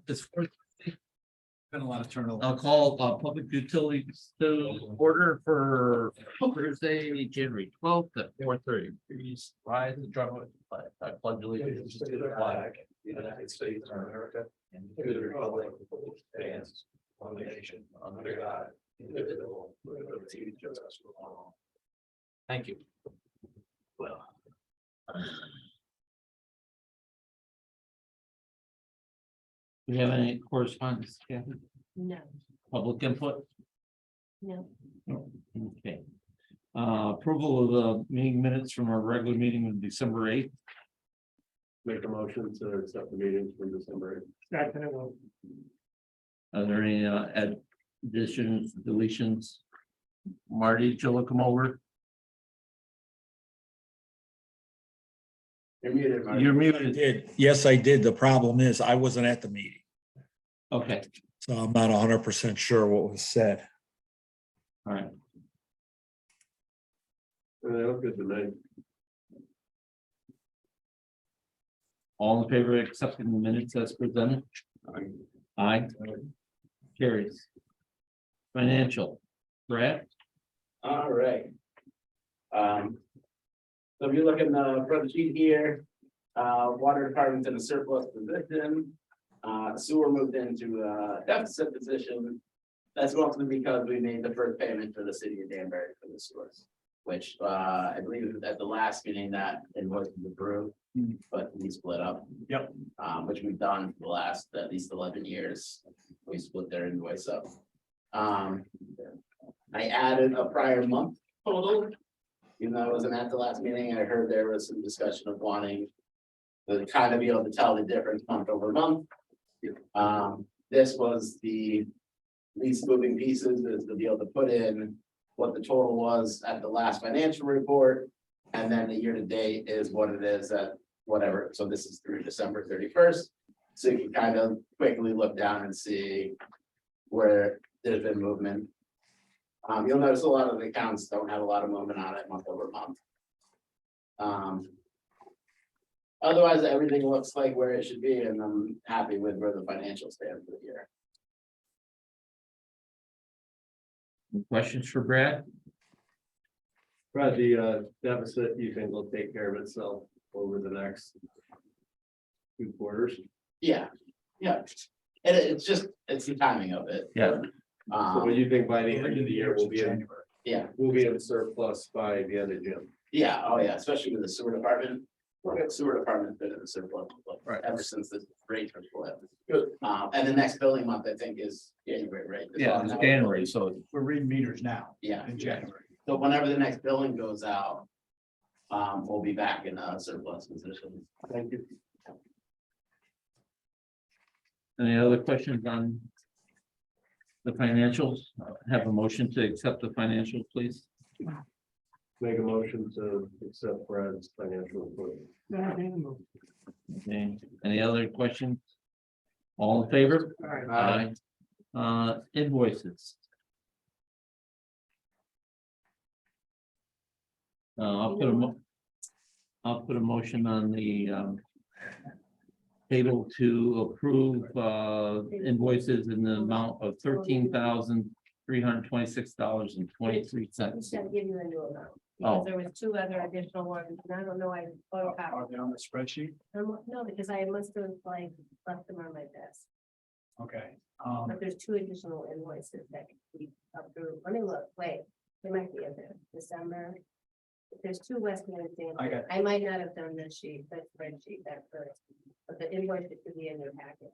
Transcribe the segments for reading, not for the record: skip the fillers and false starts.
It's Been a lot of turnover. I'll call public utilities to order for Thursday, January 12th at 4:30. Please rise and join with the flag. I pledge allegiance to the flag of the United States of America and to the republic for which it stands, one nation, under God, indivisible, with liberty and justice for all. Thank you. Well. Do you have any correspondence, Kathy? No, Public input? no, Okay. Approval of the meeting minutes from our regular meeting on December 8th. Make a motion to accept the meetings from December 8th. Are there any additions, deletions? Marty, did you look them over? You're muted, Marty. You're I muted. did. Yes, I did. The problem is I wasn't at the meeting, Okay, so I'm not 100% sure what was said. all right. They look good to me. All in favor of accepting the minutes as presented? Aye. Carries. Financial, Brad? All right. So if you look in the front sheet here, water department's in a surplus position. Sewer moved into a deficit position. That's mostly because we made the first payment for the city of Danbury for the sewers. Which I believe at the last meeting that invoice was approved, but we split up. Yep. Which we've done for the last at least 11 years. We split their invoice up. I added a prior month total. Even though I wasn't at the last meeting, I heard there was some discussion of wanting to kind of be able to tell the difference month over month. This was the least moving pieces, is to be able to put in what the total was at the last financial report. And then the year to date is what it is at whatever, so this is through December 31st. So you can kind of quickly look down and see where there's been movement. You'll notice a lot of the accounts don't have a lot of movement on it month over month. Otherwise, everything looks like where it should be, and I'm happy with where the financials stand for the year. Any questions for Brad? Brad, the deficit, you think will take care of itself over the next 2 quarters? Yeah, yeah. And it's just, it's the timing of it. Yeah. So what do you think by the end of the year we'll be in, January. Yeah, we'll be in surplus by the end of June? yeah, oh yeah, especially with the sewer department. Sewer department's been in the surplus Right. ever since the rate was split. Good. And the next billing month, I think, is January, right? Yeah, it's January, so We're reading meters now Yeah, in January. so whenever the next billing goes out, we'll be back in a surplus position. Thank you. any other questions on the financials? Have a motion to accept the financials, please. Make a motion to accept Brad's financial report. Okay, any other questions? All in favor? Aye. Invoices. I'll put a motion on the table to approve invoices in the amount of $13,326.23. I'm just gonna give you a new amount, Oh. because there was 2 other additional ones, and I don't know, I Are photocopied. they on the spreadsheet? No, because I must have like left them on my desk, Okay. but there's 2 additional invoices that we approved. Let me look, wait, they might be in there, December. There's 2 Westman examples. I got it. I might not have done this sheet, that spreadsheet, that first, but the invoice should be in your packet.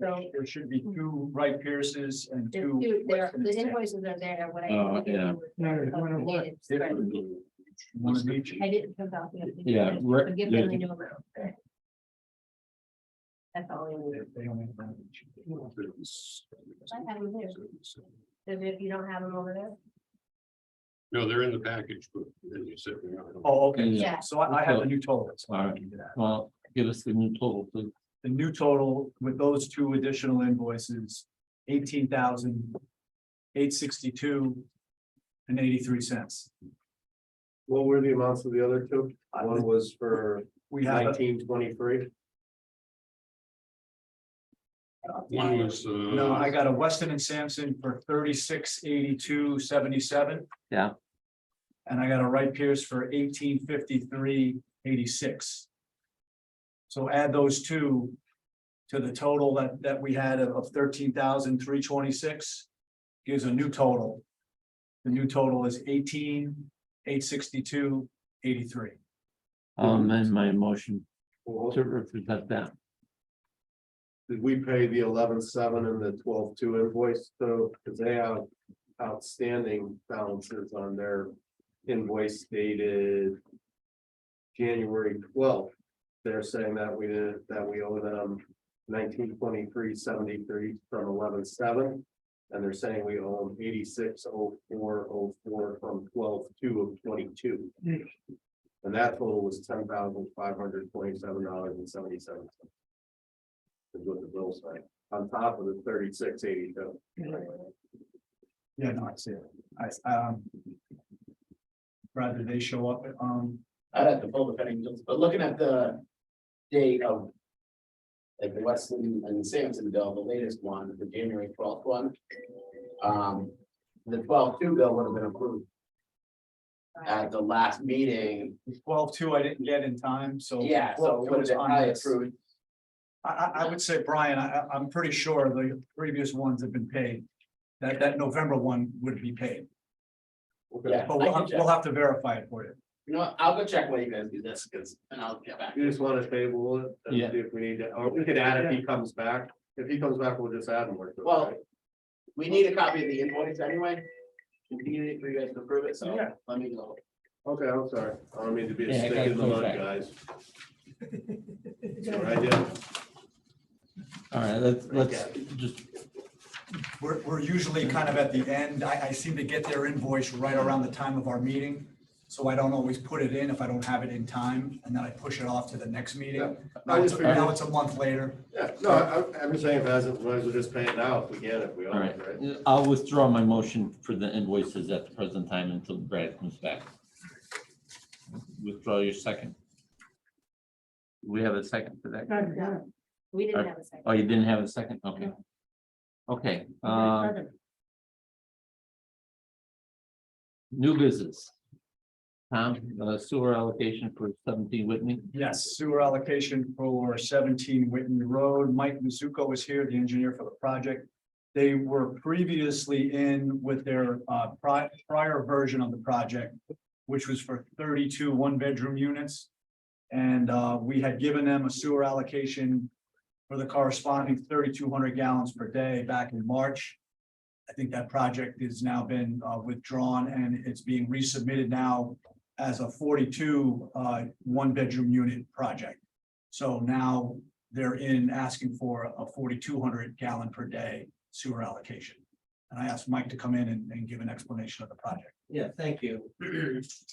So There should be 2 Wright Pierces and there's 2. 2, Weston the examples. invoices are there, what I. Oh, gave yeah. you was the updated spreadsheet. One of each. I didn't come out. Yeah, right, Give them the new amount. That's all I need. They only have one of each. I have them here. If you don't have them over there, No, they're in the package, but then you said. Oh, okay. Yeah. So I have the new totals. All right. Well, give us the new total, please. The new total with those 2 additional invoices, 18,862.83. What were the amounts of the other 2? One was for We have, 1923. One was, No, I got a Weston and Sampson for 3682.77. Yeah. And I got a Wright Pierce for 1853.86. So add those two to the total that we had of 13,326. Gives a new total. The new total is 18,862.83. I'll amend my motion to represent that. Did we pay the 11.7 and the 12.2 invoice though, because they have outstanding balances on their invoice dated January 12th. They're saying that we owe them 1923.73 from 11.7. And they're saying we owe them 86.04.04 from 12.2 of 22. And that total was $10,527.77. Is what the bill say, on top of the 36.82. Yeah, no, I see it. Rather they show up, I'd have to pull the penny, but looking at the date of. Like the Weston and Sampson bill, the latest one, the January 12th one. The 12.2 bill would have been approved at the last meeting. 12.2 I didn't get in time, so. Yeah, so it 12.2 would have was been on probably this. approved. I would say, Brian, I'm pretty sure the previous ones have been paid. That November one would be paid, Yeah, but I can check. we'll have to verify it for you. You know what, I'll go check while you guys do this, because, and I'll get back. You just want to table it and Yeah. see if we need to, or we could add if he comes back. If he comes back, we'll just add more. to it, Well, right? we need a copy of the invoice anyway. We need it for you guys to approve it, so Yeah. let me go. Okay, I'm sorry. I don't mean to be a Yeah, I stick gotta in the go mud, back. guys. All right, yeah. All right, let's just, We're usually kind of at the end. I seem to get their invoice right around the time of our meeting. So I don't always put it in if I don't have it in time, and then I push it off to the next meeting. Yeah. Now I it's just figured- now it's a month later. Yeah, no, I'm just saying, if it hasn't, might as well just pay it now if we can, if we all own right, it, right? I'll withdraw my motion for the invoices at the present time until Brad comes back. Withdraw your second. We have a second for that? No, we didn't have a second. Oh, you didn't have a second? Okay. Okay, new business. Tom, sewer allocation for 17 Whitney. Yes, sewer allocation for 17 Whitney Road. Mike Mizuko is here, the engineer for the project. They were previously in with their prior version of the project, which was for 32 one-bedroom units. And we had given them a sewer allocation for the corresponding 3,200 gallons per day back in March. I think that project has now been withdrawn, and it's being resubmitted now as a 42 one-bedroom unit project. So now they're in asking for a 4,200 gallon per day sewer allocation. And I asked Mike to come in and give an explanation of the project. Yeah, thank you.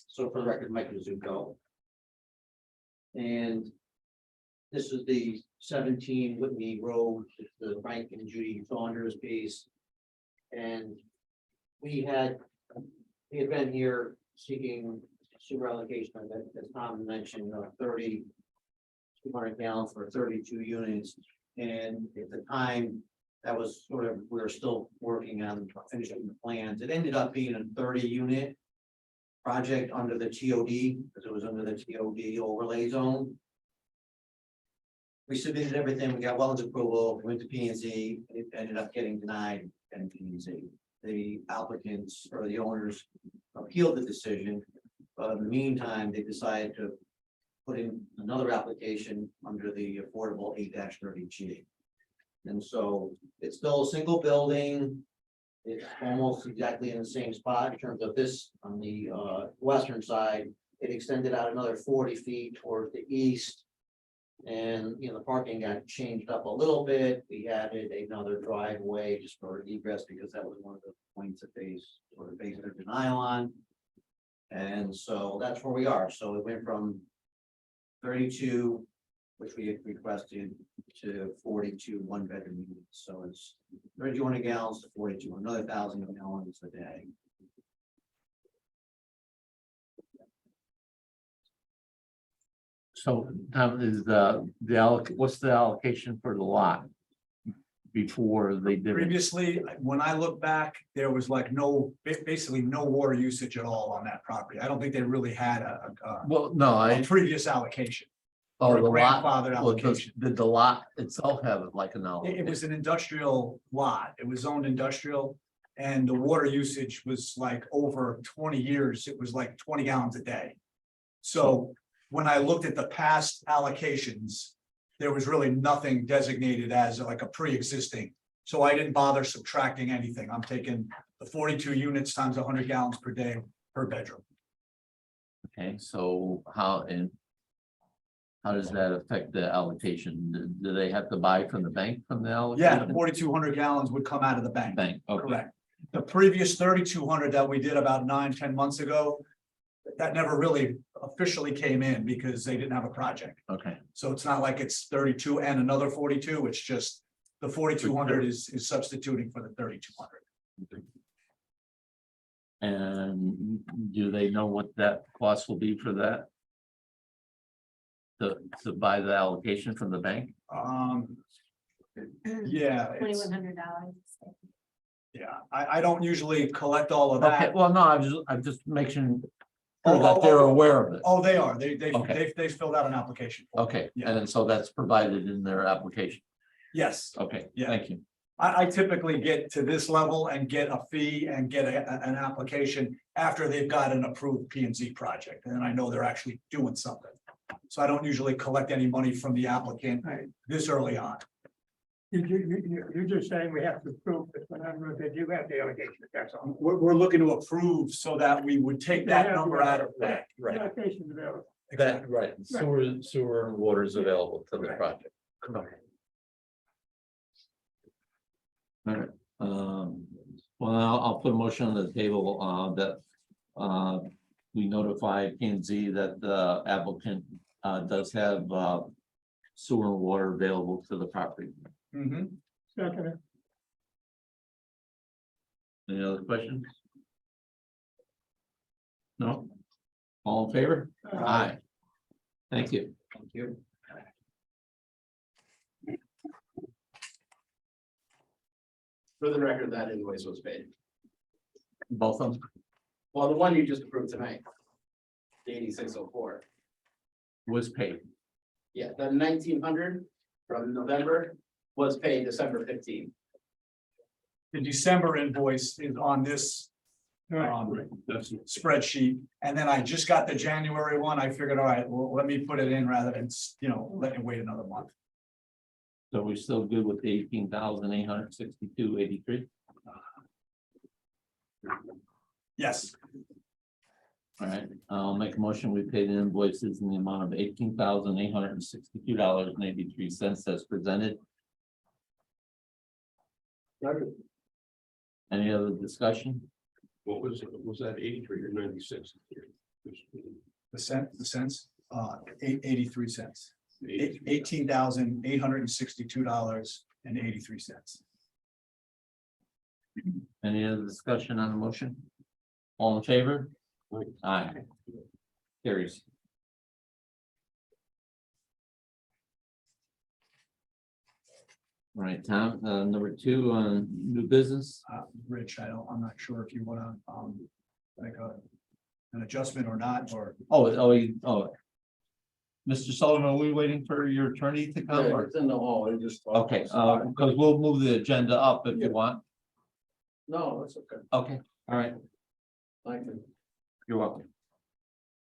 So for the record, Mike Mizuko. And this is the 17 Whitney Road, it's the Frank and Judy Saunders piece. And we had been here seeking sewer allocation, as Tom mentioned, 3,200 gallons for 32 units. And at the time, that was sort of, we were still working on finishing the plans. It ended up being a 30 unit project under the TOD, because it was under the TOD overlay zone. We submitted everything, we got wetlands approval, went to P and Z, it ended up getting denied in P and Z. The applicants or the owners appealed the decision, but in the meantime, they decided to put in another application under the affordable 8-30G. And so it's still a single building. It's almost exactly in the same spot in terms of this on the western side. It extended out another 40 feet towards the east. And, you know, the parking got changed up a little bit. We added another driveway just for egress because that was one of the points that they sort of based their denial on. And so that's where we are. So it went from 32, which we had requested, to 42 one-bedroom units. So it's 3,200 gallons to 42, another 1,000 gallons a day. So Tom, is what's the allocation for the lot? before they did it? Previously, when I look back, there was like basically no water usage at all on that property. I don't think they really had Well, no, a previous allocation. oh, or a the lot, grandfathered well, does- allocation. did the lot itself have it like an It allocation? was an industrial lot. It was zoned industrial. And the water usage was like over 20 years, it was like 20 gallons a day. So when I looked at the past allocations, there was really nothing designated as like a pre-existing. So I didn't bother subtracting anything. I'm taking the 42 units times 100 gallons per day per bedroom. Okay, so how does that affect the allocation? Do they have to buy from the bank from the allocation? Yeah, the 4,200 gallons would come out of the bank. Bank, okay, Correct. The previous 3,200 that we did about 9-10 months ago, that never really officially came in because they didn't have a project. okay. So it's not like it's 32 and another 42, it's just the 4,200 is substituting for the 3,200. And do they know what that cost will be for that? To buy the allocation from the bank? Yeah, $2,100. yeah, I don't usually collect all of Okay, that. well, no, I'm just making Oh, sure that oh, they're oh. aware of it. Oh, they are, Okay. they filled out an application. Okay, Yeah. and so that's provided in their application. Yes, Okay, Yeah. thank you. I typically get to this level and get a fee and get an application after they've got an approved P and Z project, and then I know they're actually doing something. So I don't usually collect any money from the applicant this early on. You're just saying we have to prove that whenever they do have the allegation, that's all. We're looking to approve so that we would take that number out of that. The allocation's available. That, right, sewer and water is available to the Right. project. Okay. All right, well, I'll put a motion on the table, that, we notify P and Z that the applicant, does have, sewer and water available to the property. Mhm. Second, Any other questions? No? All in favor? Aye. Thank you. Thank you. For the record, that invoice was paid. Both of them? Well, the one you just approved tonight. The 8604. Was paid. Yeah, the 1,900 from November was paid December 15th. The December invoice is on this That's spreadsheet, and then I just got the January one. I figured, all right, well, let me put it in rather than, let it wait another month. So we're still good with the 18,862.83. Yes, All right, I'll make a motion. We pay the invoices in the amount of $18,862.83 as presented. Any other discussion? what was that 83 or 96? the cents, 83 cents. $18,862.83. Any other discussion on the motion? All in favor? Aye. Carries. All right, Tom, number 2 on new business. Rich, I'm not sure if you wanna, make an adjustment or not, or. Mr. Sullivan, are we waiting for your attorney to come? or- It's in the hall, it just. Okay, because we'll move the agenda up if you want. No, that's okay. Okay, all right, I can. you're welcome.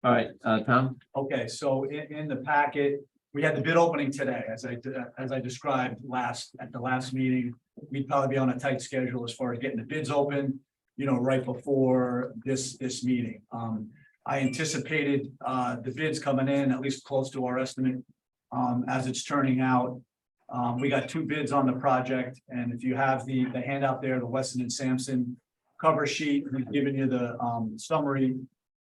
All right, Tom, Okay, so in the packet, we had the bid opening today, as I described at the last meeting. We'd probably be on a tight schedule as far as getting the bids open, right before this meeting. I anticipated the bids coming in at least close to our estimate. As it's turning out, we got 2 bids on the project, and if you have the handout there, the Weston and Sampson cover sheet, we've given you the summary.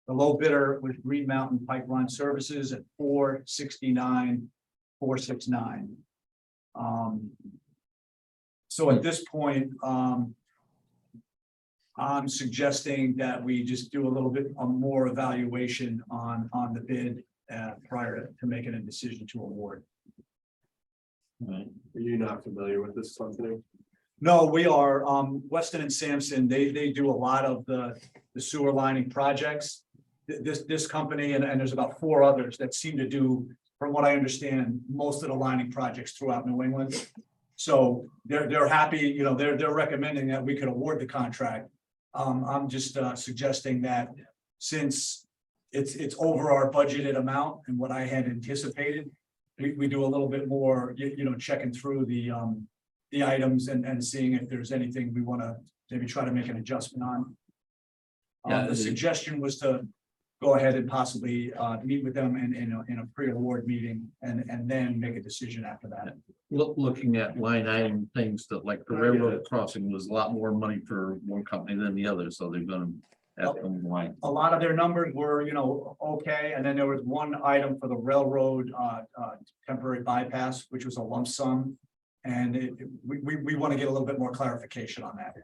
The low bidder was Green Mountain Pipeline Services at $469,469. So at this point, I'm suggesting that we just do a little bit more evaluation on the bid prior to making a decision to award. all right, Are you not familiar with this company? No, we are, Weston and Sampson, they do a lot of the sewer lining projects. This company, and there's about 4 others that seem to do, from what I understand, most of the lining projects throughout New England. So they're happy, you know, they're recommending that we could award the contract. I'm just suggesting that since it's over our budgeted amount and what I had anticipated, we do a little bit more, you know, checking through the items and seeing if there's anything we want to maybe try to make an adjustment on. Yeah, The suggestion was to go ahead and possibly meet with them in a pre-award meeting and then make a decision after that. Looking at line item things that like the railroad crossing was a lot more money for one company than the other, so they're gonna have them line. A lot of their numbers were, you know, okay, and then there was one item for the railroad temporary bypass, which was a lump sum. And we want to get a little bit more clarification on that.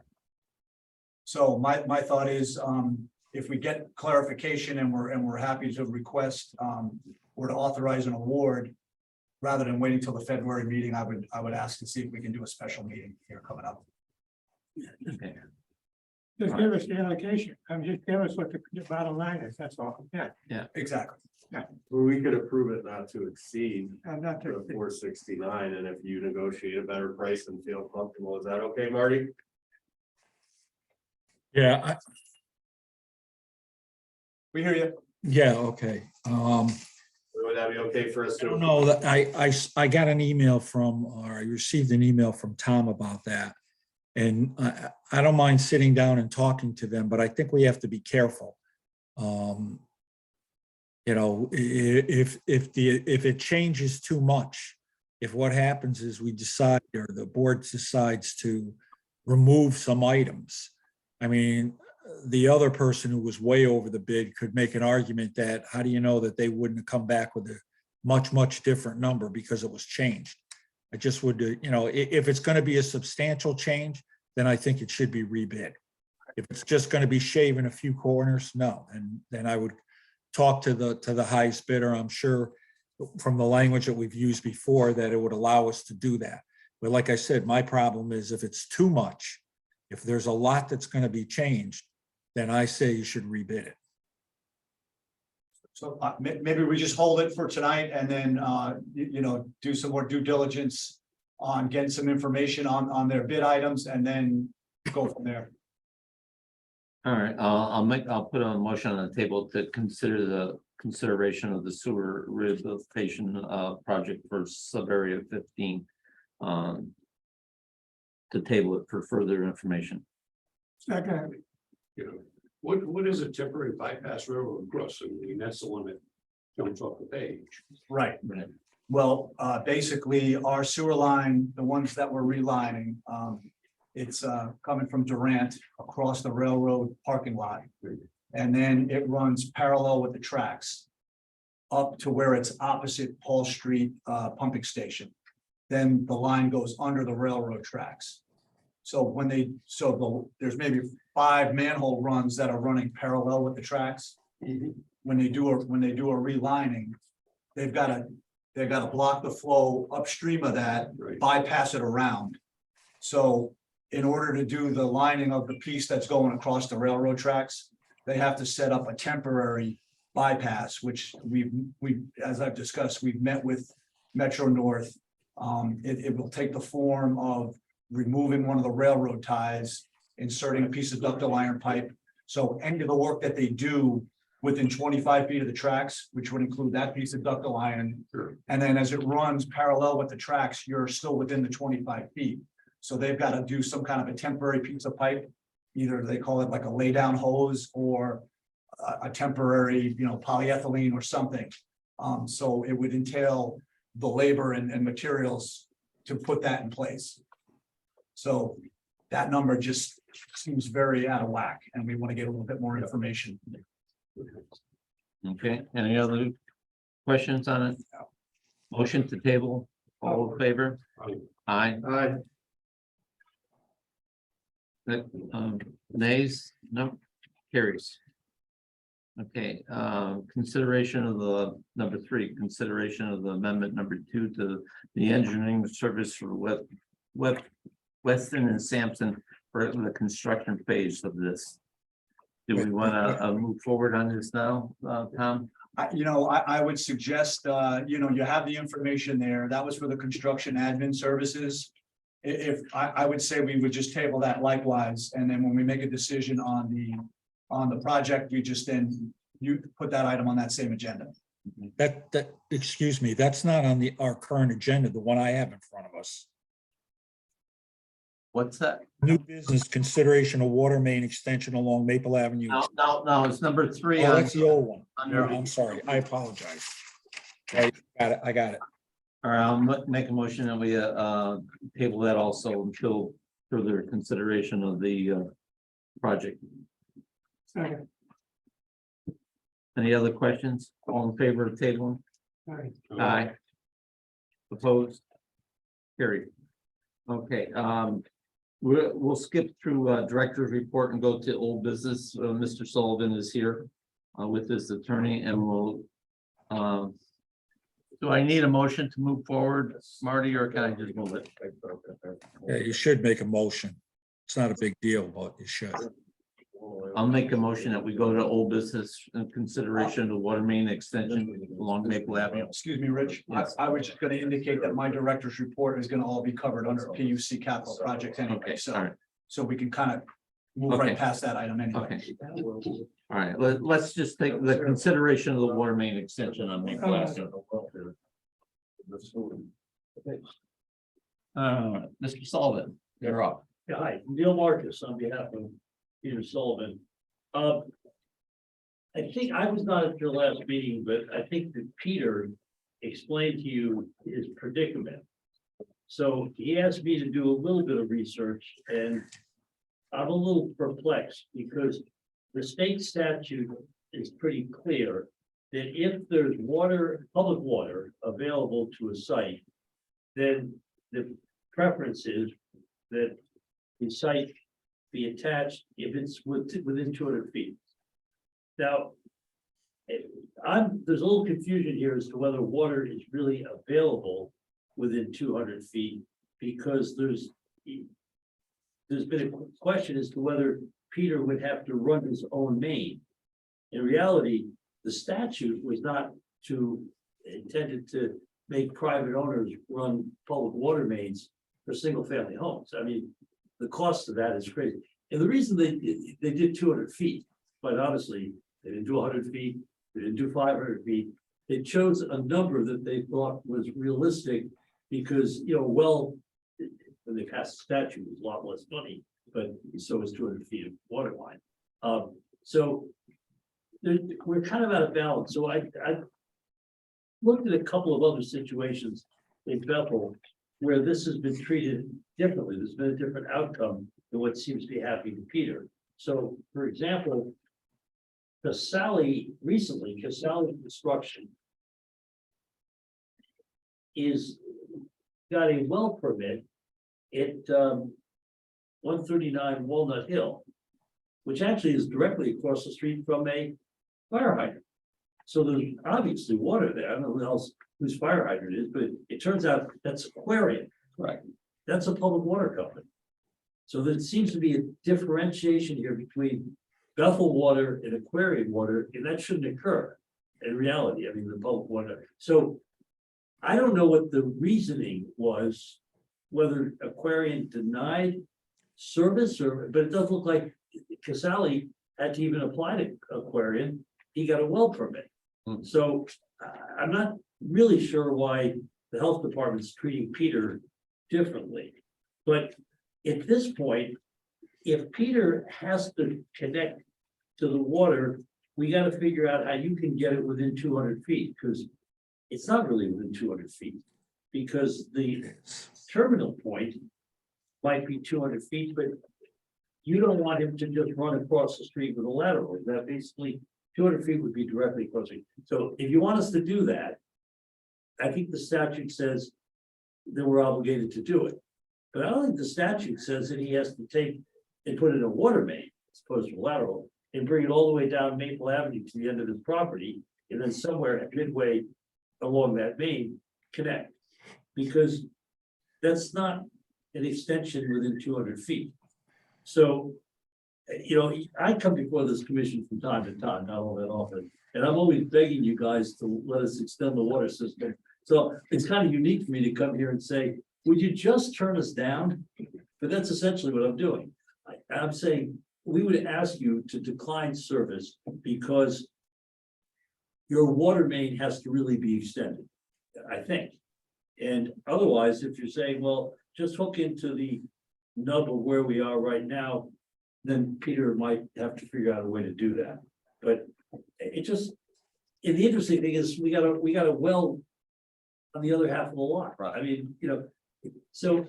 So my thought is, if we get clarification and we're happy to request, or to authorize an award, rather than waiting till the February meeting, I would ask to see if we can do a special meeting here coming up. Okay. Just give us the allocation. Just give us what the bottom line is, that's all. Yeah, Exactly. We could approve it not to exceed I'm not. the 469, and if you negotiate a better price and feel comfortable, is that okay, Marty? Yeah, We hear you. yeah, okay. Would that be okay for us I to? don't know that I got an email from, or I received an email from Tom about that. And I don't mind sitting down and talking to them, but I think we have to be careful. You know, if it changes too much, if what happens is we decide, or the board decides to remove some items. I mean, the other person who was way over the bid could make an argument that, how do you know that they wouldn't have come back with a much different number because it was changed? I just would, you know, if it's going to be a substantial change, then I think it should be rebid. If it's just going to be shaving a few corners, no, and then I would talk to the highest bidder. I'm sure from the language that we've used before that it would allow us to do that. But like I said, my problem is if it's too much, if there's a lot that's going to be changed, then I say you should rebid it. So maybe we just hold it for tonight and then, you know, do some more due diligence on getting some information on their bid items and then go from there. All right, I'll put a motion on the table to consider the consideration of the sewer rehabilitation project for sub area 15. To table it for further information. Second, You know, what is a temporary bypass railroad crossing? I mean, that's the one that jumps off the page. Right. Right. Well, basically our sewer line, the ones that we're relining, it's coming from Durant across the railroad parking lot. And then it runs parallel with the tracks up to where it's opposite Paul Street pumping station. Then the line goes under the railroad tracks. So there's maybe 5 manhole runs that are running parallel with the tracks. When they do a relining, they've got to block the flow upstream of that, Right. bypass it around. So in order to do the lining of the piece that's going across the railroad tracks, they have to set up a temporary bypass, which as I've discussed, we've met with Metro North. It will take the form of removing one of the railroad ties, inserting a piece of ductile iron pipe. So any of the work that they do within 25 feet of the tracks, which would include that piece of ductile iron. Sure. And then as it runs parallel with the tracks, you're still within the 25 feet. So they've got to do some kind of a temporary piece of pipe. Either they call it like a lay down hose or a temporary, you know, polyethylene or something. So it would entail the labor and materials to put that in place. So that number just seems very out of whack, and we want to get a little bit more information. Okay, any other questions on it? Motion to table, all in favor? Aye. Nays, no, carries. Okay, consideration of the number 3, consideration of the amendment number 2 to the engineering service for Weston and Sampson for the construction phase of this. Do we want to move forward on this now, Tom? I would suggest, you have the information there. That was for the construction admin services. If I would say we would just table that likewise, and then when we make a decision on the project, you put that item on that same agenda. Excuse me, that's not on our current agenda, the one I have in front of us. What's that? New business consideration of water main extension along Maple Avenue. No, it's number 3 Oh, on, that's the old one. under, I'm sorry, I apologize. I got it. all right, I'll make a motion and we table that also until further consideration of the project. Second. Any other questions? All in favor of tabling? Aye. Aye. Opposed? Carried. Okay, we'll skip through director's report and go to old business. Mr. Sullivan is here with his attorney and we'll. Do I need a motion to move forward, Marty, or can I just move it? Yeah, you should make a motion. It's not a big deal, but you should. I'll make a motion that we go to old business in consideration of the water main extension along Maple Avenue. Excuse me, Rich. Yes. I was just gonna indicate that my director's report is gonna all be covered under PUC capital projects anyway, Okay, all so, right, so we can kind of move Okay. right past that item anyway. okay. All right, let's just take the consideration of the water main extension on Maple Avenue. Mr. Sullivan, you're up. Yeah, hi, Neil Marcus on behalf of Peter Sullivan. I think I was not at your last meeting, but I think that Peter explained to you his predicament. So he asked me to do a little bit of research and I'm a little perplexed because the state statute is pretty clear that if there's water, public water available to a site, then the preference is that the site be attached if it's within 200 feet. Now, there's a little confusion here as to whether water is really available within 200 feet because there's been a question as to whether Peter would have to run his own main. In reality, the statute was not intended to make private owners run public water mains for single family homes. I mean, the cost of that is crazy. And the reason they did 200 feet, but obviously they didn't do 100 feet, they didn't do 500 feet. They chose a number that they thought was realistic because, when they passed the statute, it was a lot less money, but so was 200 feet of water line. So we're kind of out of balance. So I looked at a couple of other situations in Bethel where this has been treated differently. There's been a different outcome than what seems to be happening to Peter. So, for example, Casali Construction got a well permit at 139 Walnut Hill, which actually is directly across the street from a fire hydrant. So there's obviously water there. I don't know who else whose fire hydrant is, but it turns out that's Aquarium. Right. That's a public water company. So there seems to be a differentiation here between Bethel water and Aquarium water, and that shouldn't occur in reality. I mean, the public water. So I don't know what the reasoning was, whether Aquarium denied service but it does look like Casali had to even apply to Aquarium. He got a well permit. So I'm not really sure why the health department's treating Peter differently. But at this point, if Peter has to connect to the water, we got to figure out how you can get it within 200 feet, because it's not really within 200 feet. Because the terminal point might be 200 feet, but you don't want him to just run across the street with a lateral. That basically 200 feet would be directly across it. So if you want us to do that, I think the statute says that we're obligated to do it. But I don't think the statute says that he has to take and put in a water main as opposed to a lateral and bring it all the way down Maple Avenue to the end of his property. And then somewhere midway along that main connect. Because that's not an extension within 200 feet. So, I come before this commission from time to time, not all that often, and I'm always begging you guys to let us extend the water system. So it's kind of unique for me to come here and say, would you just turn us down? But that's essentially what I'm doing. I'm saying, we would ask you to decline service because your water main has to really be extended, I think. And otherwise, if you're saying, well, just hook into the nub of where we are right now, then Peter might have to figure out a way to do that. But it just, and the interesting thing is, we got a well on the other half of the lot. Right. I mean, so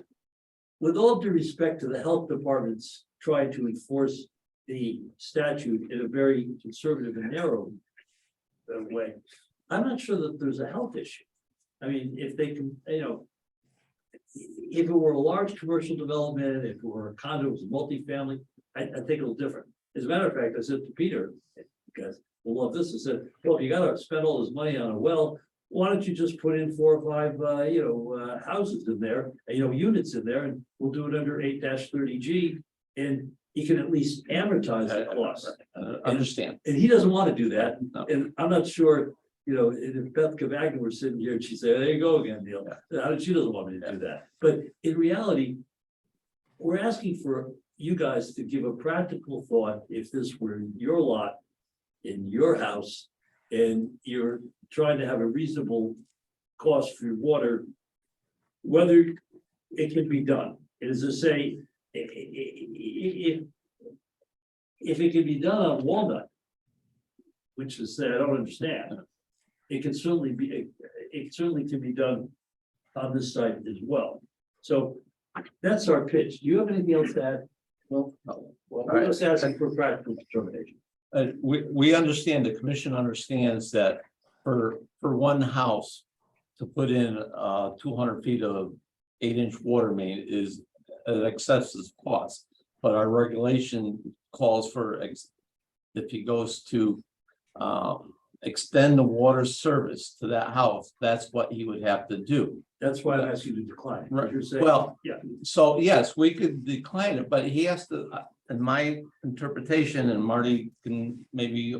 with all due respect to the health department's trying to enforce the statute in a very conservative and narrow way, I'm not sure that there's a health issue. I mean, if they can, if it were a large commercial development, if it were a condo, it was multifamily, I think it's different. As a matter of fact, I said to Peter, because we'll love this, I said, well, if you gotta spend all this money on a well, why don't you just put in 4 or 5, houses in there, units in there, and we'll do it under 8-30G, and he can at least amortize the cost. Understand. And he doesn't want to do that, No. and I'm not sure, if Beth Cavagna were sitting here and she'd say, there you go again, Neil. She doesn't want me to do that, but in reality, we're asking for you guys to give a practical thought, if this were your lot in your house, and you're trying to have a reasonable cost for your water, whether it can be done. It is to say, if it can be done on Walnut, which is, I don't understand, it can certainly can be done on this site as well. So that's our pitch. Do you have anything else to add? No. Well, we're just asking for practical determination. We understand, the commission understands that for one house to put in 200 feet of 8-inch water main is an excessive cost. But our regulation calls for, if he goes to extend the water service to that house, that's what he would have to do. That's why I asked you to decline. Right. You're saying, Well, yeah. So yes, we could decline it, but he has to, in my interpretation, and Marty can maybe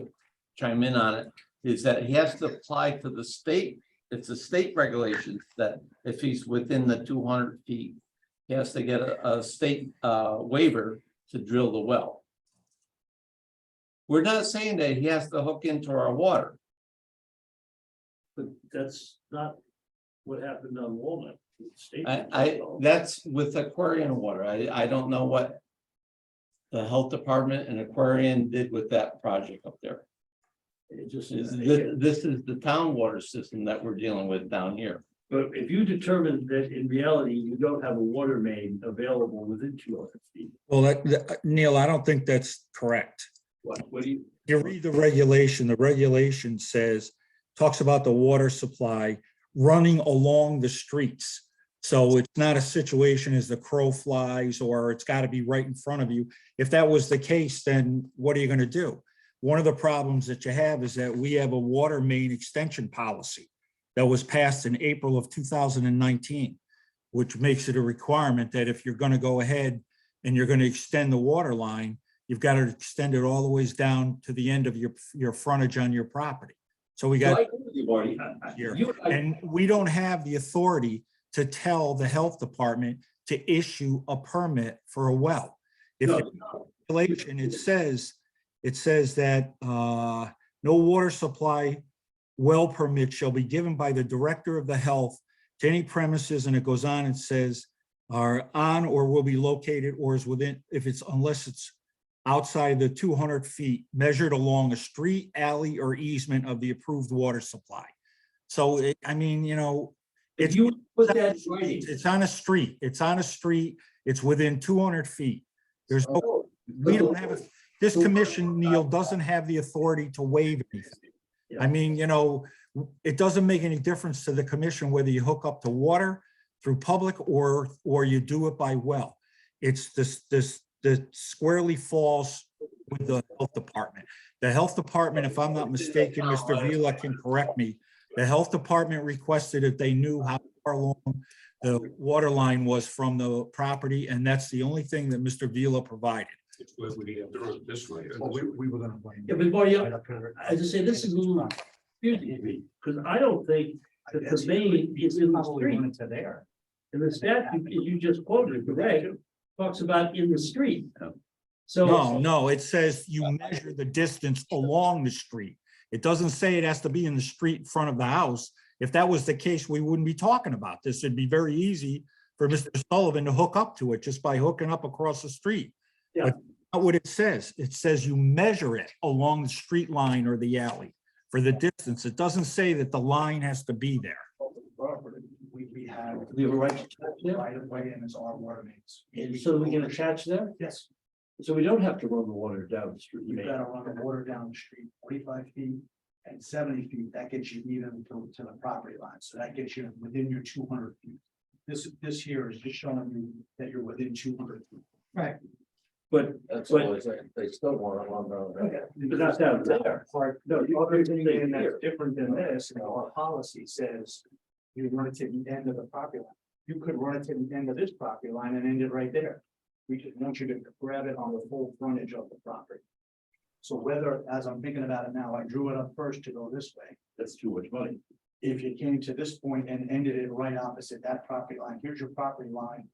chime in on it, is that he has to apply to the state. It's a state regulation that if he's within the 200 feet, he has to get a state waiver to drill the well. We're not saying that he has to hook into our water. But that's not what happened on Walnut. The state- That's with Aquarian water. I don't know what the health department and Aquarian did with that project up there. It just This is the town water system that we're dealing with down here. But if you determine that in reality, you don't have a water main available within 200 feet, Well, Neil, I don't think that's correct. what do you? You read the regulation says, talks about the water supply running along the streets. So it's not a situation as the crow flies, or it's got to be right in front of you. If that was the case, then what are you going to do? One of the problems that you have is that we have a water main extension policy that was passed in April of 2019, which makes it a requirement that if you're going to go ahead and you're going to extend the water line, you've got to extend it all the ways down to the end of your frontage on your property. So we got, I agree with you, Marty. here. You- And we don't have the authority to tell the health department to issue a permit for a well. If No, you regulation, it says that no water supply well permit shall be given by the director of the health to any premises, and it goes on and says are on or will be located or is within, unless it's outside the 200 feet measured along a street, alley, or easement of the approved water supply. So If you put that in writing. it's on a street, it's within 200 feet. There's no, we don't have, this commission, Neil, doesn't have the authority to waive anything. I mean, it doesn't make any difference to the commission whether you hook up to water through public or you do it by well. It's that squarely falls with the health department. The health department, if I'm not mistaken, Mr. Vila can correct me, The health department requested if they knew how far along the water line was from the property, and that's the only thing that Mr. Vila provided. It's where we have to run it this way. Well, we were gonna blame. Yeah, but Marty, I just say this is a little confusing to me, because I don't think that the main is in the Probably street. went to there. And the statute, as you just quoted, correct, talks about in the street. So. No, it says you measure the distance along the street. It doesn't say it has to be in the street in front of the house. If that was the case, we wouldn't be talking about this. It'd be very easy for Mr. Sullivan to hook up to it just by hooking up across the street. Yeah. But not what it says. It says you measure it along the street line or the alley for the distance. It doesn't say that the line has to be there. Property, we have. We have a right to touch there? Right of way in is our water mains. And so we can attach there, Yes, so we don't have to run the water down the street. you've got to run the water down the street 45 feet and 70 feet. That gets you even to the property line. So that gets you within your 200 feet. This here is just showing you that you're within 200 feet. Right. But, That's But- always, they still want it on their. but not down there. No, the other thing Stay that's here. different than this, our policy says you run it to the end of the property line. You could run it to the end of this property line and end it right there. We just want you to grab it on the full frontage of the property. So whether, as I'm thinking about it now, I drew it up first to go this way. That's too much money. If you came to this point and ended it right opposite that property line, here's your property line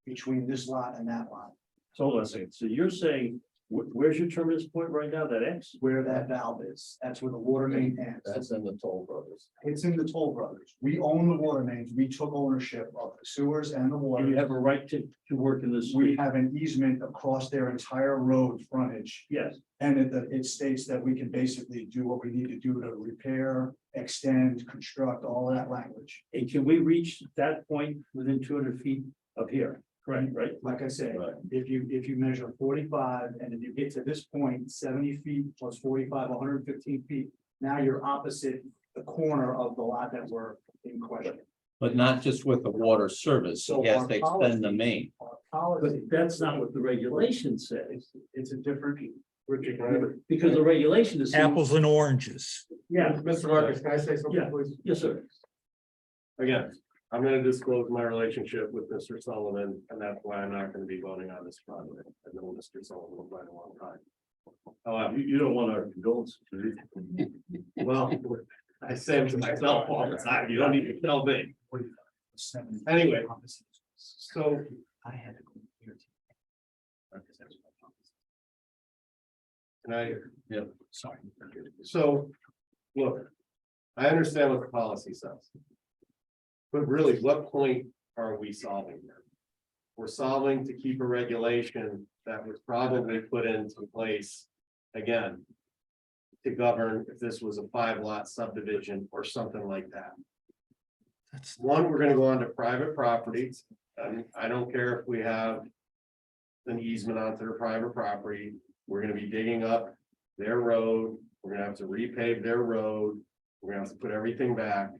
between this lot and that lot, So hold on a second, so you're saying, where's your terminus point right now, that X? where that valve is. That's where the water main ends. That's in the Toll Brothers. It's in the Toll Brothers. We own the water mains. We took ownership of the sewers and the And you water. have a right to work in the We street, have an easement across their entire road frontage. yes. And it states that we can basically do what we need to do to repair, extend, construct, all of that language. And can we reach that point within 200 feet of here? Correct, right? Like I said, Right. if you measure 45 and if you get to this point, 70 feet plus 45, 115 feet, now you're opposite the corner of the lot that we're in question. But not just with the water service, So he has our to extend the policy- main. Our policy, But that's not what the regulation says, it's a different. because the regulation is. Apples and oranges. Yeah, Mr. Marcus, can I say something, Yeah. please? yes, sir. Again, I'm gonna disclose my relationship with Mr. Sullivan, and that's why I'm not gonna be voting on this project. I've known Mr. Sullivan for quite a long time. However, You don't want our condolences. do you? well, I say it to myself all the time, you don't need to tell me. Anyway, so I had to go here. can I, Sorry. so, look, I understand what the policy says. But really, what point are we solving here? We're solving to keep a regulation that was probably put into place, again, to govern if this was a 5-lot subdivision or something like that. That's One, we're gonna go on to private properties, and I don't care if we have an easement onto their private property, we're gonna be digging up their road, we're gonna have to repave their road, we're gonna have to put everything back.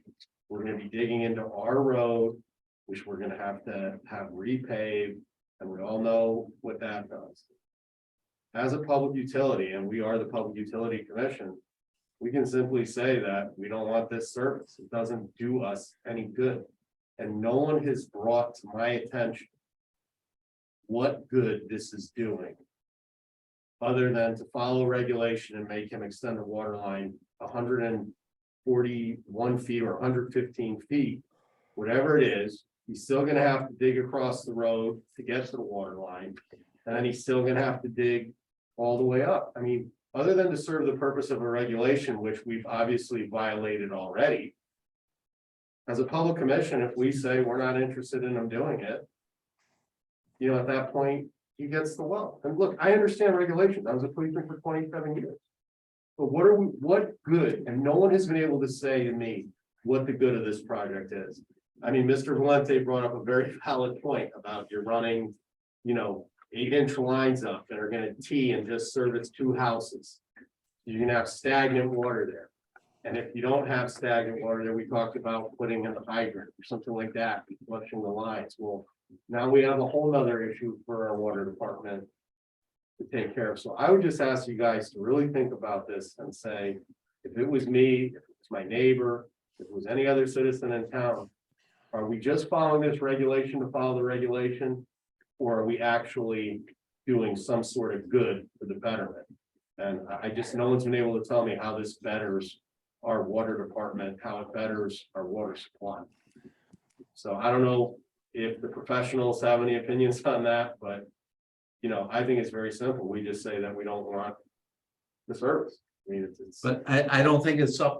We're gonna be digging into our road, which we're gonna have to have repaved, and we all know what that does. As a public utility, and we are the Public Utility Commission, we can simply say that we don't want this service. It doesn't do us any good. And no one has brought to my attention what good this is doing. Other than to follow regulation and make him extend the water line 141 feet or 115 feet. Whatever it is, he's still gonna have to dig across the road to get to the water line. And then he's still gonna have to dig all the way up. I mean, other than to serve the purpose of a regulation, which we've obviously violated already. As a public commission, if we say we're not interested in him doing it. You know, at that point, he gets the well. And look, I understand regulations. I was a policeman for 27 years. But what good, and no one has been able to say to me what the good of this project is. I mean, Mr. Valente brought up a very valid point about you're running, 8-inch lines up that are gonna tee and just service 2 houses. You're gonna have stagnant water there. And if you don't have stagnant water there, we talked about putting in a hydrant or something like that, flushing the lines. Well, now we have a whole nother issue for our water department to take care of. So I would just ask you guys to really think about this and say, if it was me, if it was my neighbor, if it was any other citizen in town, are we just following this regulation to follow the regulation? Or are we actually doing some sort of good for the betterment? And I just, no one's been able to tell me how this betters our water department, how it betters our water supply. So I don't know if the professionals have any opinions on that, but you know, I think it's very simple. We just say that we don't want the service. I mean, it's. But I don't think it's up,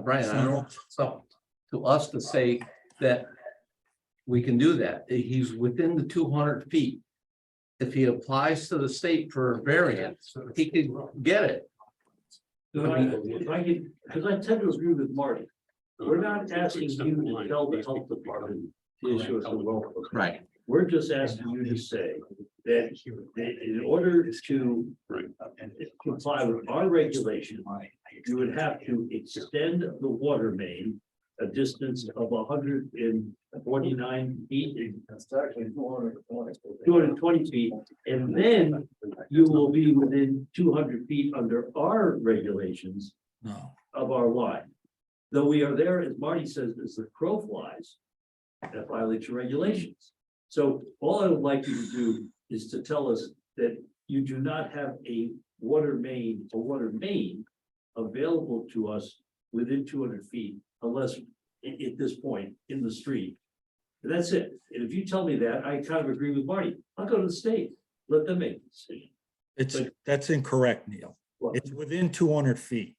Brian, I don't, it's up to us to say that we can do that. He's within the 200 feet. If he applies to the state for a variance, he could get it. If I could, because I tend to agree with Marty. We're not asking you to tell the health department to issue us a roll. Right. We're just asking you to say that in order to comply with our regulation, you would have to extend the water main a distance of 149 feet. That's actually 220 feet, and then you will be within 200 feet under our regulations No, of our line. Though we are there, as Marty says, as the crow flies, that violates your regulations. So all I would like you to do is to tell us that you do not have a water main available to us within 200 feet unless at this point in the street. And that's it. And if you tell me that, I kind of agree with Marty. I'll go to the state, let them make the decision. that's incorrect, Neil. Well, It's within 200 feet.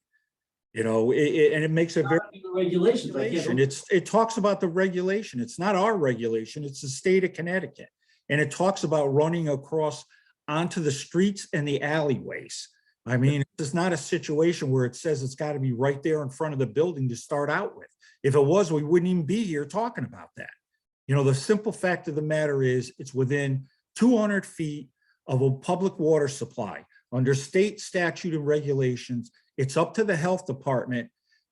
You know, and it makes a very the regulations, I regulation. can't. It talks about the regulation. It's not our regulation. It's the state of Connecticut. And it talks about running across onto the streets and the alleyways. I mean, it's not a situation where it says it's got to be right there in front of the building to start out with. If it was, we wouldn't even be here talking about that. You know, the simple fact of the matter is it's within 200 feet of a public water supply. Under state statute and regulations, it's up to the health department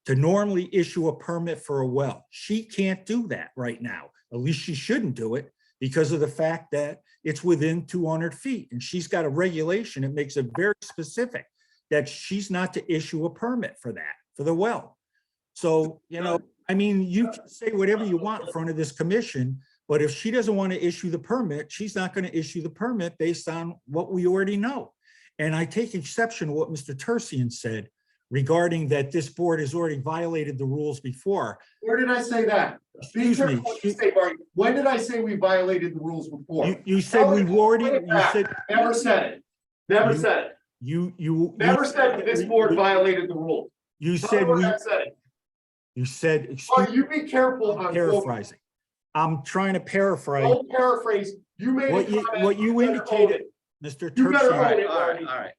to normally issue a permit for a well. She can't do that right now. At least she shouldn't do it because of the fact that it's within 200 feet. And she's got a regulation that makes it very specific that she's not to issue a permit for that, for the well. So, you know, I mean, you can say whatever you want in front of this commission, but if she doesn't want to issue the permit, she's not going to issue the permit based on what we already know. And I take exception to what Mr. Tersian said regarding that this board has already violated the rules before. Where did I say that? Be Excuse me. careful what you say, Barney. When did I say we violated the rules before? You said we've already, Bring it you back. said, Never said it. Never You- said it. you. Never said that this board violated the rules. You Tell said me where we, that said it. you said, Oh, excuse, you be careful on paraphrasing. I'm trying to paraphrase Don't paraphrase. You made a what you, comment. what you better own indicated, it. Mr. You better Tersian. own it, All right, Barney. all right.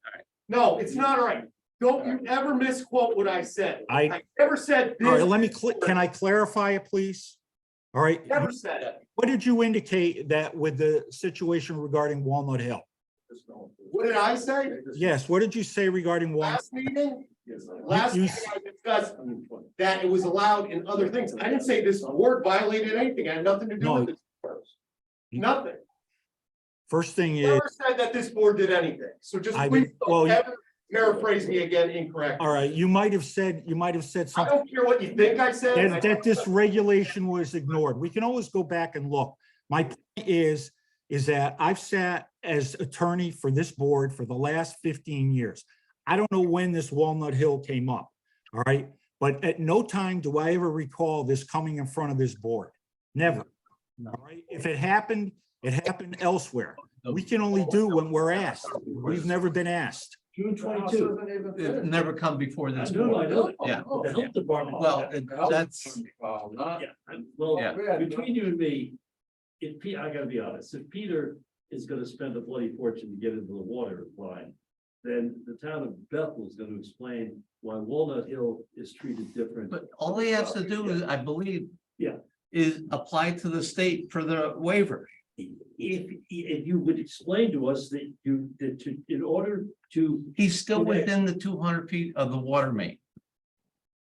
No, it's not all right. Don't you ever misquote what I said. I- never said All right, this. let me, can I clarify it, please? All right, Never said it. what did you indicate that with the situation regarding Walnut Hill? What did I say? Yes, what did you say regarding Walnut? Last meeting? Last you meeting I discussed that it was allowed in other things. I didn't say this board violated anything. I had nothing to do No. with this. Nothing. First thing is, Never said that this board did anything. So just I- please well, don't ever paraphrase me again incorrectly. all right, you might have said I something don't care what you think I said. that this regulation was ignored. We can always go back and look. My point is that I've sat as attorney for this board for the last 15 years. I don't know when this Walnut Hill came up, all right? But at no time do I ever recall this coming in front of this board. Never. All right, if it happened elsewhere. We can only do when we're asked. We've never been asked. June 22. It's never come before I this know, I board. know. Yeah. The health department. Well, that's, Yeah, well, Yeah. between you and me, I gotta be honest, if Peter is gonna spend a bloody fortune to get into the water line, then the town of Bethel is gonna explain why Walnut Hill is treated different. but all he has to do is, I believe. Yeah. Is apply to the state for the waiver. If you would explain to us that in order to, He's still Okay. within the 200 feet of the water main,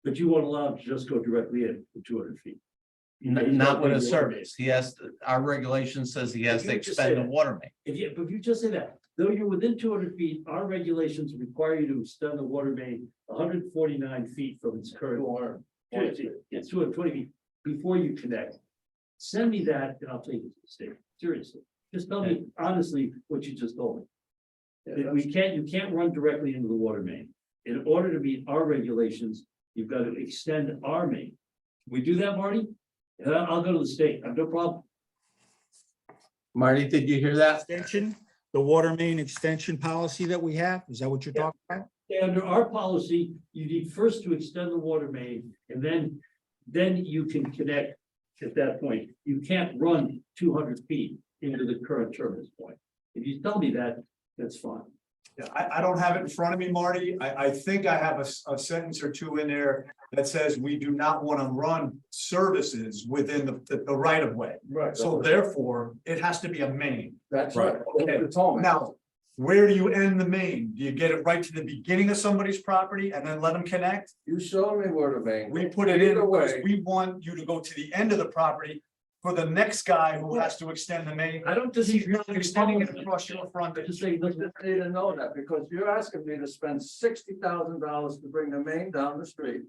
but you won't allow him to just go directly in for 200 feet. He's not with gotta a be service. He has, our regulation says he has to You just expend the said- water main. But if you just say that, though you're within 200 feet, our regulations require you to extend the water main 149 feet from its current It's 220 feet before you connect. Send me that and I'll take it to the state, seriously. Just tell me honestly what you just told me. That you can't run directly into the water main. In order to meet our regulations, you've got to extend our main. We do that, Marty? And I'll go to the state, I have no problem. Marty, did you hear that? Extension, the water main extension policy that we have, is that what you're talking about? Under our policy, you need first to extend the water main and then you can connect at that point. You can't run 200 feet into the current terminus point. If you tell me that, that's fine. Yeah, I don't have it in front of me, Marty. I think I have a sentence or two in there that says we do not want to run services within the right of way. Right. So therefore, it has to be a main. That's right. Okay, now, where do you end the main? Do you get it right to the beginning of somebody's property and then let them connect? You showed me where the main. We put it in Either because way. we want you to go to the end of the property for the next guy who has to extend the main. I don't He's disagree. not extending it across your I frontage. just say, look, Need to know that because you're asking me to spend $60,000 to bring the main down the street.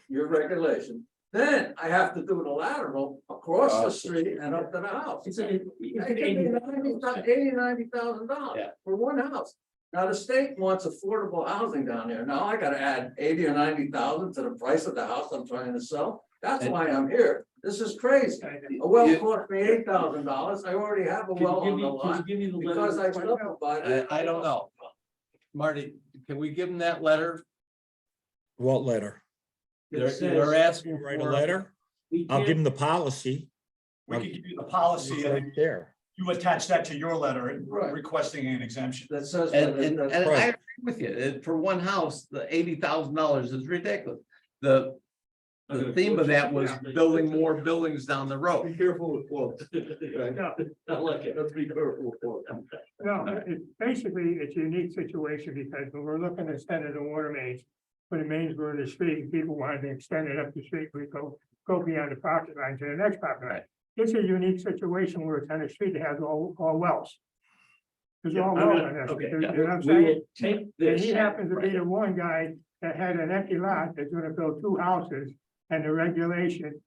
Your regulation, then I have to do the lateral across the street and up to the house. it's a, It could be $90,000 Yeah. for one house. Now, the state wants affordable housing down there. Now I gotta add 80 or 90,000 to the price of the house I'm trying to sell. That's And- why I'm here. This is crazy. A well You- cost me $8,000. I already have a can you well give on me, the can you lot give me the because I letter? subdivided. I don't know. Marty, can we give them that letter? What letter? It They're says asking Write a for. letter? we I'll give can't- them the policy. We can give you the policy It's and right there. you attach that to your letter Right. requesting an exemption. That says. And I Right. agree with you, for one house, the $80,000 is ridiculous. The theme of that was building more buildings down the road. Be careful with quotes. No, I like it. Let's be careful with quotes. no, basically, it's a unique situation because when we're looking to extend the water mains. When the mains were in the street, people wanted to extend it up the street, we go beyond the property line to the next property line. It's a unique situation where it's on the street, it has all wells. There's all I'm wells gonna- on that, okay, street, you know what I'm we saying? will take And this. he happens to be the one guy that had an empty lot that's gonna build two houses and the regulation.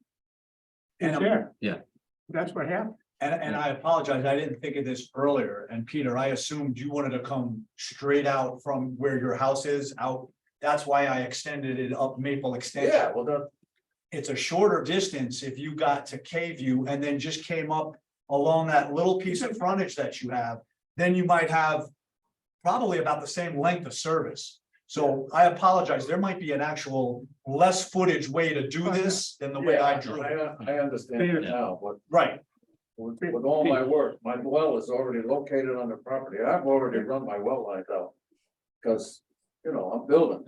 Is And- there. Yeah. That's what happened. And I apologize, I didn't think of this earlier. And Peter, I assumed you wanted to come straight out from where your house is out. That's why I extended it up Maple Extension. Yeah, well, that, It's a shorter distance if you got to K View and then just came up along that little piece of frontage that you have. Then you might have probably about the same length of service. So I apologize, there might be an actual less footage way to do this than the way I drew it. I understand it now, but Right, with all my work, my well is already located on the property. I've already run my well lines out. Cause, I'm building.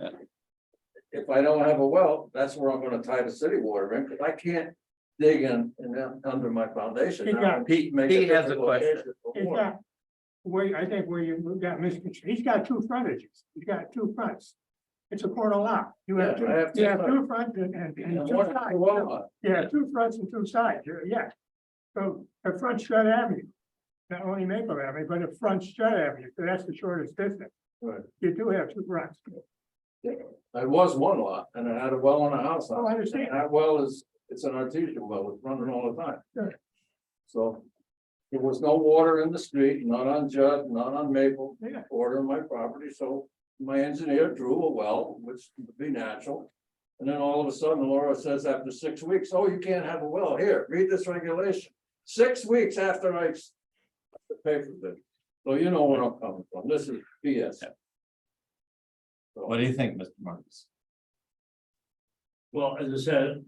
If I don't have a well, that's where I'm gonna tie the city water in, cause I can't dig in then under my foundation. Now, Pete may Pete has a different question. location for He's water. got, I think where you got misconstrued, he's got two frontages, he's got two fronts. It's a corner lot, you have Yeah, I have two, you have two two fronts and And two one- sides. well, lot. Yeah, two fronts and two sides, yeah. So the front Strut Avenue, not only Maple Avenue, but the front Strut Avenue, so that's the shortest distance. Right. You do have two fronts. I was one lot and I had a well on a house. Oh, I understand. And that well it's an artesian well, it's running all the time. Sure. So there was no water in the street, not on Judd, not on Maple, Yeah. border of my property, so my engineer drew a well, which would be natural. And then all of a sudden Laura says after 6 weeks, oh, you can't have a well here, read this regulation. 6 weeks after I pay for this. So you know where I'm coming from, this is BS. So- What do you think, Mr. Marcus? Well, as I said.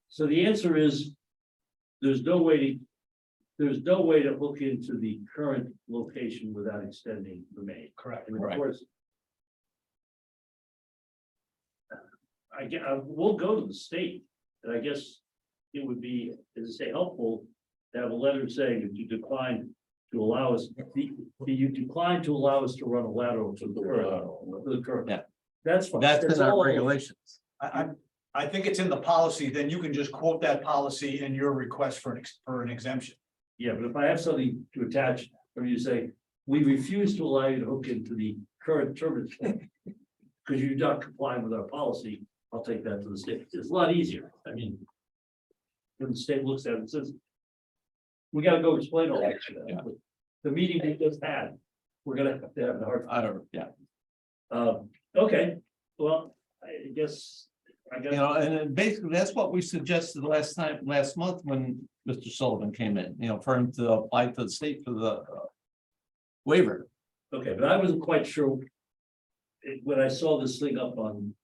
So the answer is, there's no way to hook into the current location without extending the main. correct. And of Right. course. We'll go to the state, and I guess it would be, as I say, helpful to have a letter saying that you decline to allow us, you decline to allow us to run a lateral to the current. Yeah. That's fine. That's in all. our regulations. I think it's in the policy, then you can just quote that policy in your request for an exemption. Yeah, but if I have something to attach, or you say, we refuse to allow you to hook into the current terminus. Because you're not complying with our policy, I'll take that to the state. It's a lot easier. I mean. When the state looks at it and says. We gotta go explain all that shit. The meeting they just had, we're gonna have to have the hard. I don't, yeah. Okay, well, I guess. You know, and then basically, that's what we suggested last month when Mr. Sullivan came in, you know, for him to apply to the state for the waiver. Okay, but I wasn't quite sure. When I saw this thing up on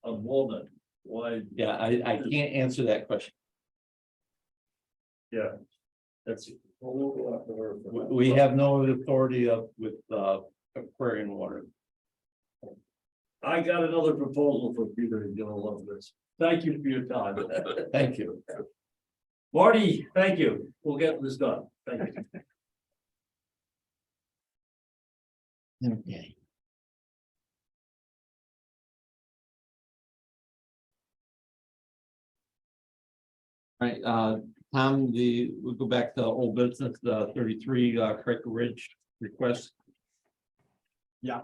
Walnut, why, Yeah, I can't answer that question. yeah. That's. Well, we'll go after her for that. We have no authority with aquarium water. I got another proposal for Peter, and you'll love this. Thank you for your time. Thank you. Marty, thank you. We'll get this done. Thank you. Okay. Right, Tom, we'll go back to old business, the 33 Cracker Ridge request. Yeah.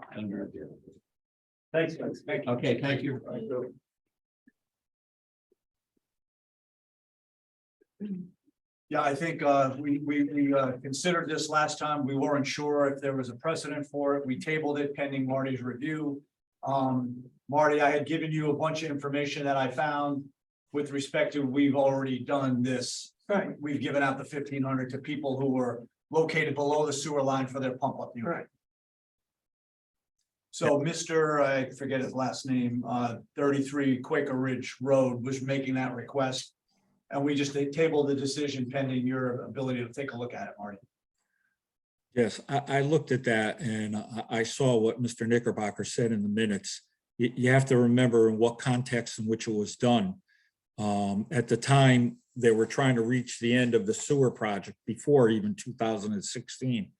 Thanks, guys. Thank you. Okay, thank you. Yeah, I think we considered this last time. We weren't sure if there was a precedent for it. We tabled it pending Marty's review. Marty, I had given you a bunch of information that I found with respect to, we've already done this. Right. We've given out the 1,500 to people who were located below the sewer line for their pump up unit. Right. So Mr., I forget his last name, 33 Quaker Ridge Road was making that request. And we just tabled the decision pending your ability to take a look at it, Marty. Yes, I looked at that and I saw what Mr. Knickerbocker said in the minutes. You have to remember in what context in which it was done. At the time, they were trying to reach the end of the sewer project before even 2016.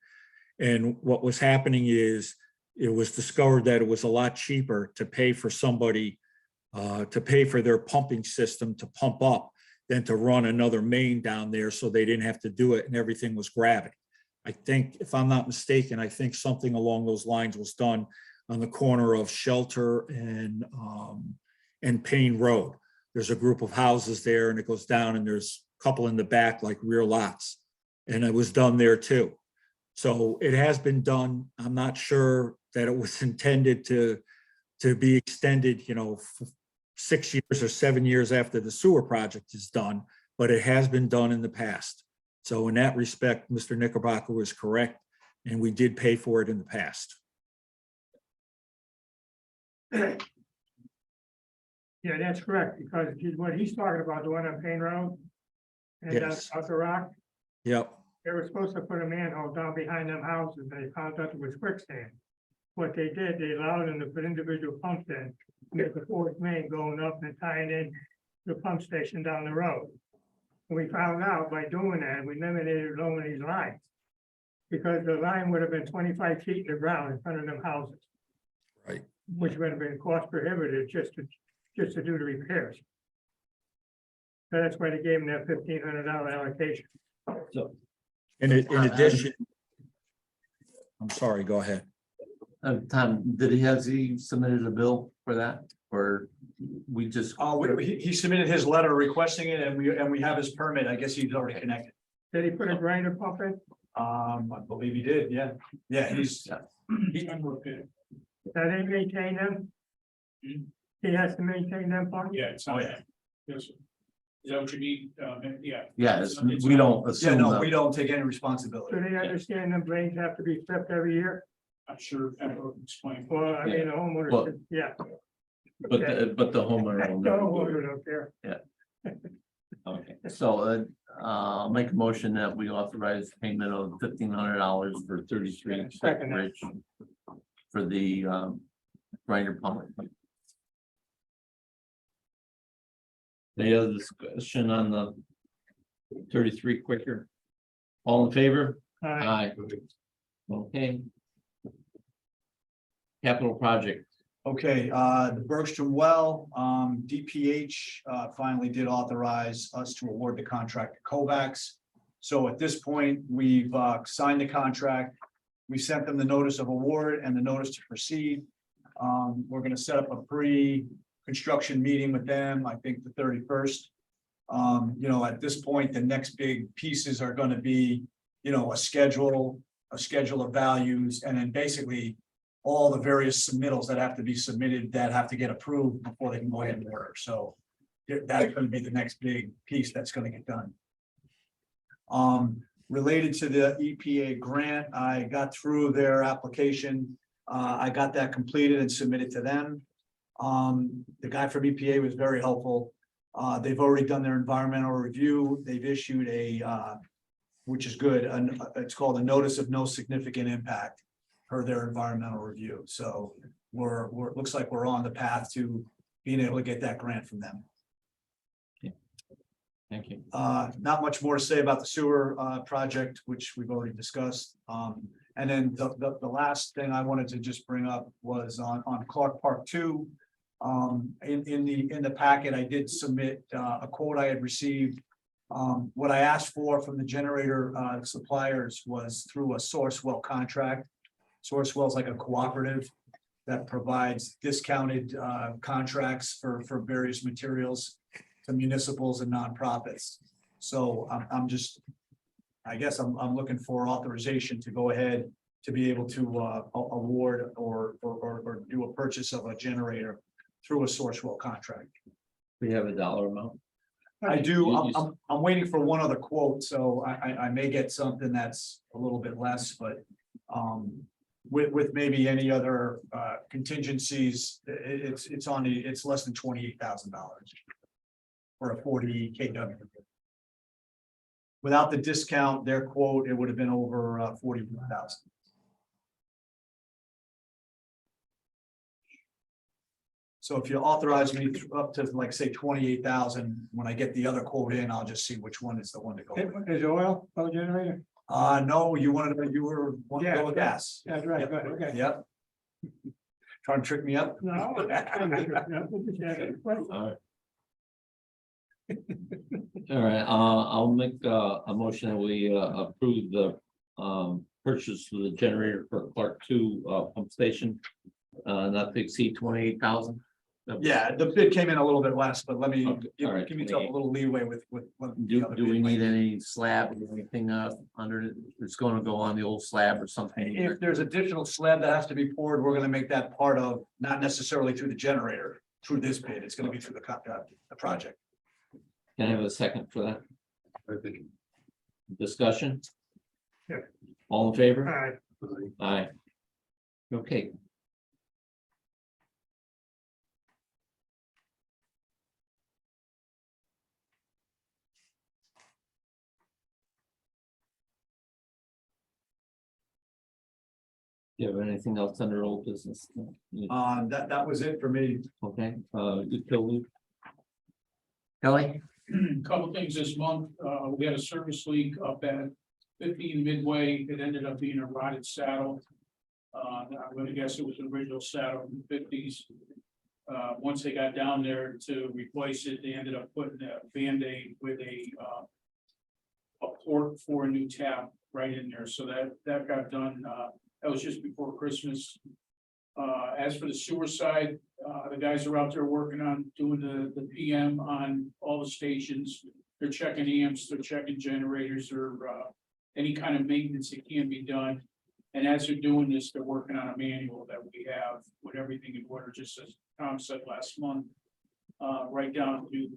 And what was happening is it was discovered that it was a lot cheaper to pay for somebody to pay for their pumping system to pump up than to run another main down there, so they didn't have to do it and everything was gravity. I think, if I'm not mistaken, I think something along those lines was done on the corner of Shelter and Payne Road. There's a group of houses there and it goes down and there's a couple in the back like rear lots. And it was done there too. So it has been done. I'm not sure that it was intended to be extended, you know, 6 years or 7 years after the sewer project is done, but it has been done in the past. So in that respect, Mr. Knickerbocker was correct, and we did pay for it in the past. Yeah, that's correct, because what he's talking about, the one on Payne Road. And Yes. out the rock, Yep, they were supposed to put a manhole down behind them houses, they found out it was quicksand. What they did, they allowed them to put individual pumps in, with the fourth main going up and tying in the pump station down the road. And we found out by doing that, we eliminated low these lines. Because the line would have been 25 feet in the ground in front of them houses. Right. Which would have been cost prohibitive just to do the repairs. So that's why they gave them that $1,500 allocation. So, in addition. I'm sorry, go ahead. Tom, has he submitted a bill for that, or we just? He submitted his letter requesting it and we have his permit. I guess he's already connected. Did he put a grinder pump in? I believe he did, yeah. Yeah, he's. Now they maintain them? He has to maintain them pumps? Yeah, it's not. Yes. Is that what you need? Yeah. Yes, we don't Yeah, assume. no, that- we don't take any responsibility. Do they understand them blades have to be flipped every year? I'm sure I'll explain. Well, I mean, the homeowner, Well- should- yeah. But the homeowner will The never do homeowner don't care. it. Okay, so I'll make a motion that we authorize payment of $1,500 for 33 Second. Ridge for the grinder pump. Any other discussion on the 33 Quaker? All in favor? Aye. Okay. Capital project. Okay, the Bergstrom well, DPH finally did authorize us to award the contract to Kovacs. So at this point, we've signed the contract. We sent them the notice of award and the notice to proceed. We're gonna set up a construction meeting with them, I think the 31st. At this point, the next big pieces are gonna be, a schedule of values, and then basically all the various submittals that have to be submitted that have to get approved before they can go ahead and order. So that's gonna be the next big piece that's gonna get done. Related to the EPA grant, I got through their application. I got that completed and submitted to them. The guy from EPA was very helpful. They've already done their environmental review. They've issued which is good, it's called a notice of no significant impact per their environmental review. So looks like we're on the path to being able to get that grant from them. Thank you. Not much more to say about the sewer project, which we've already discussed. And then the last thing I wanted to just bring up was on Clark Park 2. In the packet, I did submit a quote I had received. What I asked for from the generator suppliers was through a Sourcewell contract. Sourcewell is like a cooperative that provides discounted contracts for various materials to municipals and nonprofits. So I guess I'm looking for authorization to go ahead to be able to award or do a purchase of a generator through a Sourcewell contract. We have a dollar amount. I do, I'm waiting for one other quote, so I may get something that's a little bit less, but with maybe any other contingencies, it's less than $28,000 for a 40 kW. Without the discount, their quote, it would have been over 41,000. So if you authorize me up to like, say, 28,000, when I get the other quote in, I'll just see which one is the one to go with. Is oil generator? No, you wanted to go with gas. That's right, good, okay. Yep. Trying to trick me up? No. All right, I'll make a motion that we approve the purchase of the generator for Clark 2 pump station. Not to exceed 28,000. Yeah, the bid came in a little bit less, but let me Okay, all right, give me a little leeway with. Do we need any slab or anything under it? It's gonna go on the old slab or something? If there's additional slab that has to be poured, we're gonna make that part of, not necessarily through the generator, through this bid. It's gonna be through the project. Can I have a second for that? Discussion? Yeah. All in favor? All right, Aye. Okay. Do you have anything else under old business? That was it for me. Okay, utility. Kelly? Couple things this month, we had a service leak up at 15 Midway, it ended up being a rotted saddle. I'm gonna guess it was an original saddle from the 50s. Once they got down there to replace it, they ended up putting a Band-Aid with a port for a new tap right in there, so that got done, that was just before Christmas. As for the sewer side, the guys are out there working on doing the PM on all the stations. They're checking amps, they're checking generators, or any kind of maintenance that can be done. And as they're doing this, they're working on a manual that we have with everything in order, just as Tom said last month. Right down to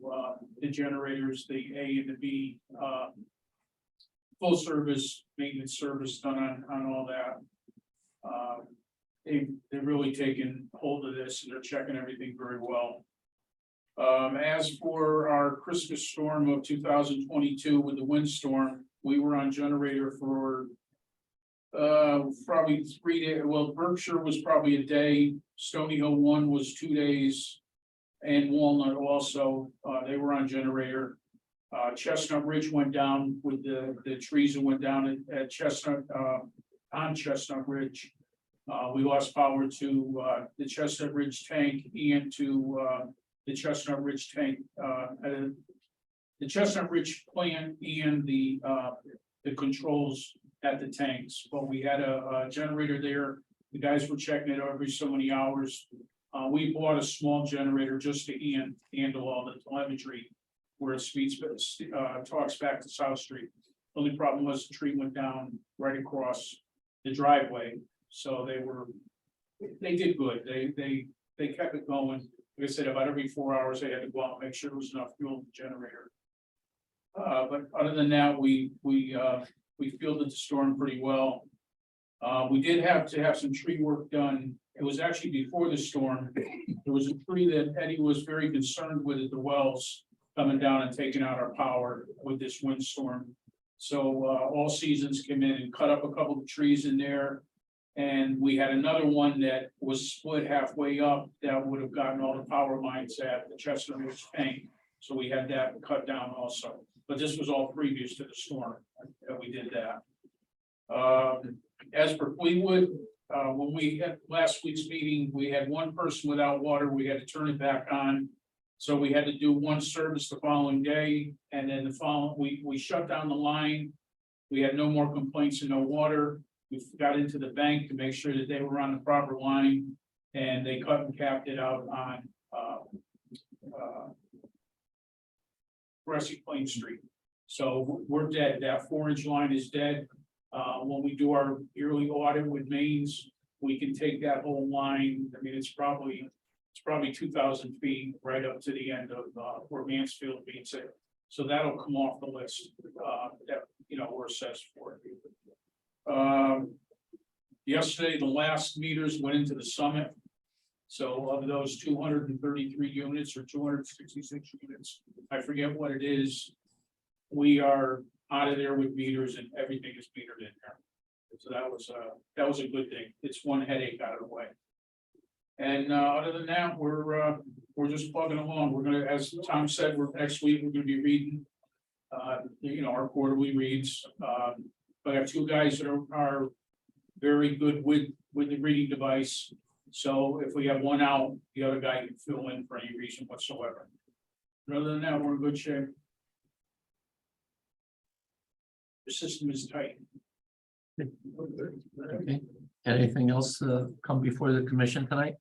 the generators, the A and the B, full service, maintenance service done on all that. They've really taken hold of this and they're checking everything very well. As for our Christmas storm of 2022 with the windstorm, we were on generator for probably 3 days. Well, Berkshire was probably a day, Stony Hill 1 was 2 days, and Walnut also, they were on generator. Chestnut Ridge went down with the trees that went down at Chestnut, on Chestnut Ridge. We lost power to the Chestnut Ridge tank and to the Chestnut Ridge tank, the Chestnut Ridge plant and the controls at the tanks. But we had a generator there. The guys were checking it every so many hours. We bought a small generator just to handle all the telemetry where it speeds, talks back to South Street. Only problem was the tree went down right across the driveway, so they did good. They kept it going. Like I said, about every 4 hours, they had to go out and make sure there was enough fuel in the generator. But other than that, we fielded the storm pretty well. We did have to have some tree work done. It was actually before the storm. There was a tree that Eddie was very concerned with at the wells coming down and taking out our power with this windstorm. So All Seasons came in and cut up a couple of trees in there. And we had another one that was split halfway up that would have gotten all the power lines at the Chestnut Ridge tank. So we had that cut down also. But this was all previous to the storm that we did that. As for Fleetwood, when we had last week's meeting, we had one person without water. We had to turn it back on. So we had to do one service the following day, and then the following, we shut down the line. We had no more complaints and no water. We got into the bank to make sure that they were on the proper line, and they cut and capped it out on Grassy Plain Street. So we're dead. That 4-inch line is dead. When we do our yearly audit with mains, we can take that whole line. I mean, it's probably 2,000 feet right up to the end of where Mansfield meets it. So that'll come off the list that we're assessed for. Yesterday, the last meters went into the summit. So of those 233 units or 266 units, I forget what it is. We are out of there with meters and everything is metered in there. So that was a good thing. It's one headache out of the way. And other than that, we're just plugging along. We're gonna, as Tom said, next week, we're gonna be reading our quarterly reads. I have two guys that are very good with the reading device. So if we have one out, the other guy can fill in for any reason whatsoever. But other than that, we're in good shape. The system is tight. Okay. Anything else come before the commission tonight?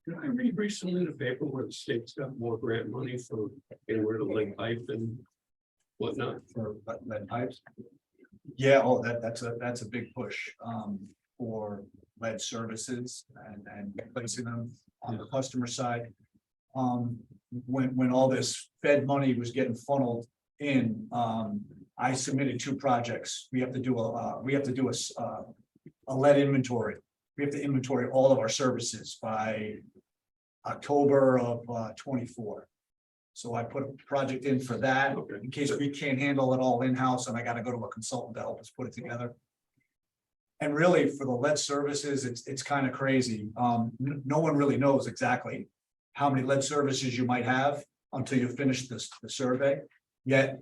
Did I read recently in the paper where the state's got more grant money for anywhere to link pipe and whatnot? For lead pipes? Yeah, that's a big push for lead services and placing them on the customer side. When all this Fed money was getting funneled in, I submitted 2 projects. We have to do a lead inventory. We have to inventory all of our services by October of 24. So I put a project in for that in case we can't handle it all in-house and I got to go to a consultant to help us put it together. And really for the lead services, it's kind of crazy. No one really knows exactly how many lead services you might have until you finish the survey. Yet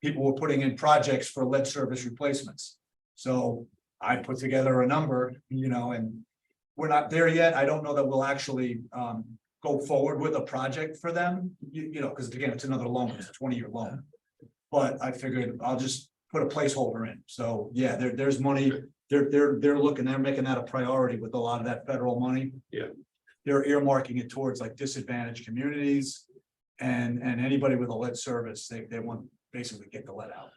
people were putting in projects for lead service replacements. So I put together a number, and we're not there yet. I don't know that we'll actually go forward with a project for them, because again, it's another loan, it's a 20-year loan. But I figured I'll just put a placeholder in. So yeah, there's money. They're looking, they're making that a priority with a lot of that federal money. Yeah. They're earmarking it towards like disadvantaged communities and anybody with a lead service, they want basically get the lead out.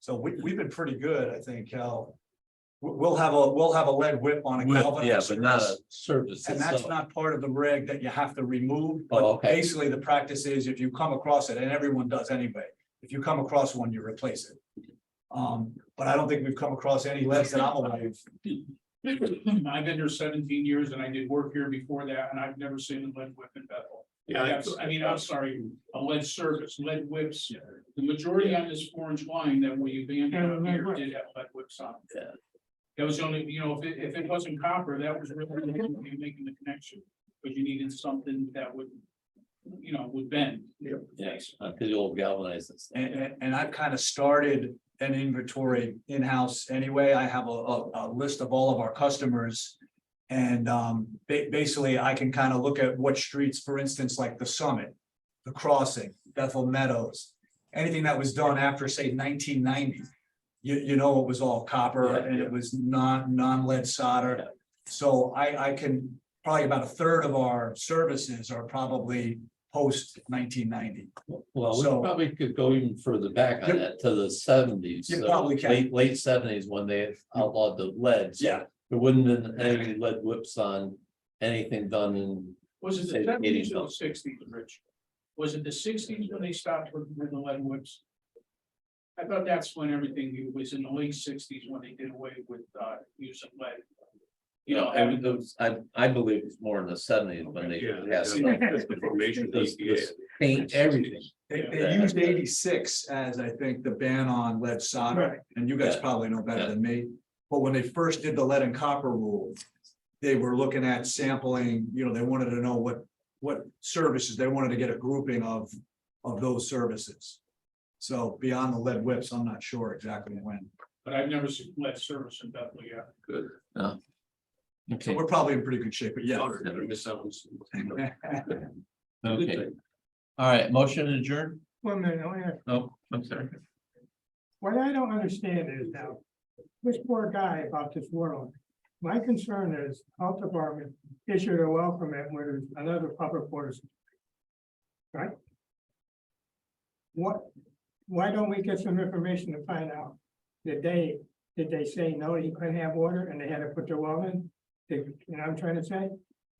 So we've been pretty good, I think, Cal. We'll have a lead whip on a galvanized Yeah, but not a service. service. And that's itself. not part of the reg that you have to remove, Oh, but okay. basically the practice is if you come across it, and everyone does anyway, if you come across one, you replace it. But I don't think we've come across any leads that I'm aware of. I've been here 17 years and I did work here before that, and I've never seen a lead whip in Bethel. Yeah, I'm sorry, a lead service, lead whips. The majority on this 4-inch line that we abandoned Yeah, here lead did have lead whips on. Yeah. That was only, if it wasn't copper, that was really making the connection, but you needed something that would, would bend. Yes, the old galvanized. And I've kind of started an inventory in-house anyway. I have a list of all of our customers. And basically I can kind of look at what streets, for instance, like the Summit, the Crossing, Bethel Meadows, anything that was done after, say, 1990. It was all copper and it was non-lead solder. Yeah. So I can probably about a third of our services are probably post 1990. Well, we So- probably could go even further back on Yep. that to the seventies. You probably can. Late seventies when they outlawed the lead. So Yeah. There wouldn't have been any lead whips on anything done in. Was it Say the the seventies 80s, or the sixties, Rich? Was it the sixties when they stopped with the lead whips? I thought that's when everything was in the late sixties when they did away with using lead. You know, I believe it's more in the seventies when they. Yes. Paint everything. They used 86 as, I think, the ban on lead solder, Right. and you guys Yeah. probably know better Yeah. than me. But when they first did the lead and copper rule, they were looking at sampling, they wanted to know what services, they wanted to get a grouping of those services. So beyond the lead whips, I'm not sure exactly when. But I've never seen lead service in Bethel yet. So Okay, we're probably in pretty good shape, but yeah. okay. All right, motion adjourned? 1 minute, I have- Oh, I'm sorry. what I don't understand is now, this poor guy about this world. My concern is health department issued a well permit where there's another public water. Supply. Right? Why don't we get some information to find out? Did they say no, you couldn't have water and they had to put their well in? I'm trying to say,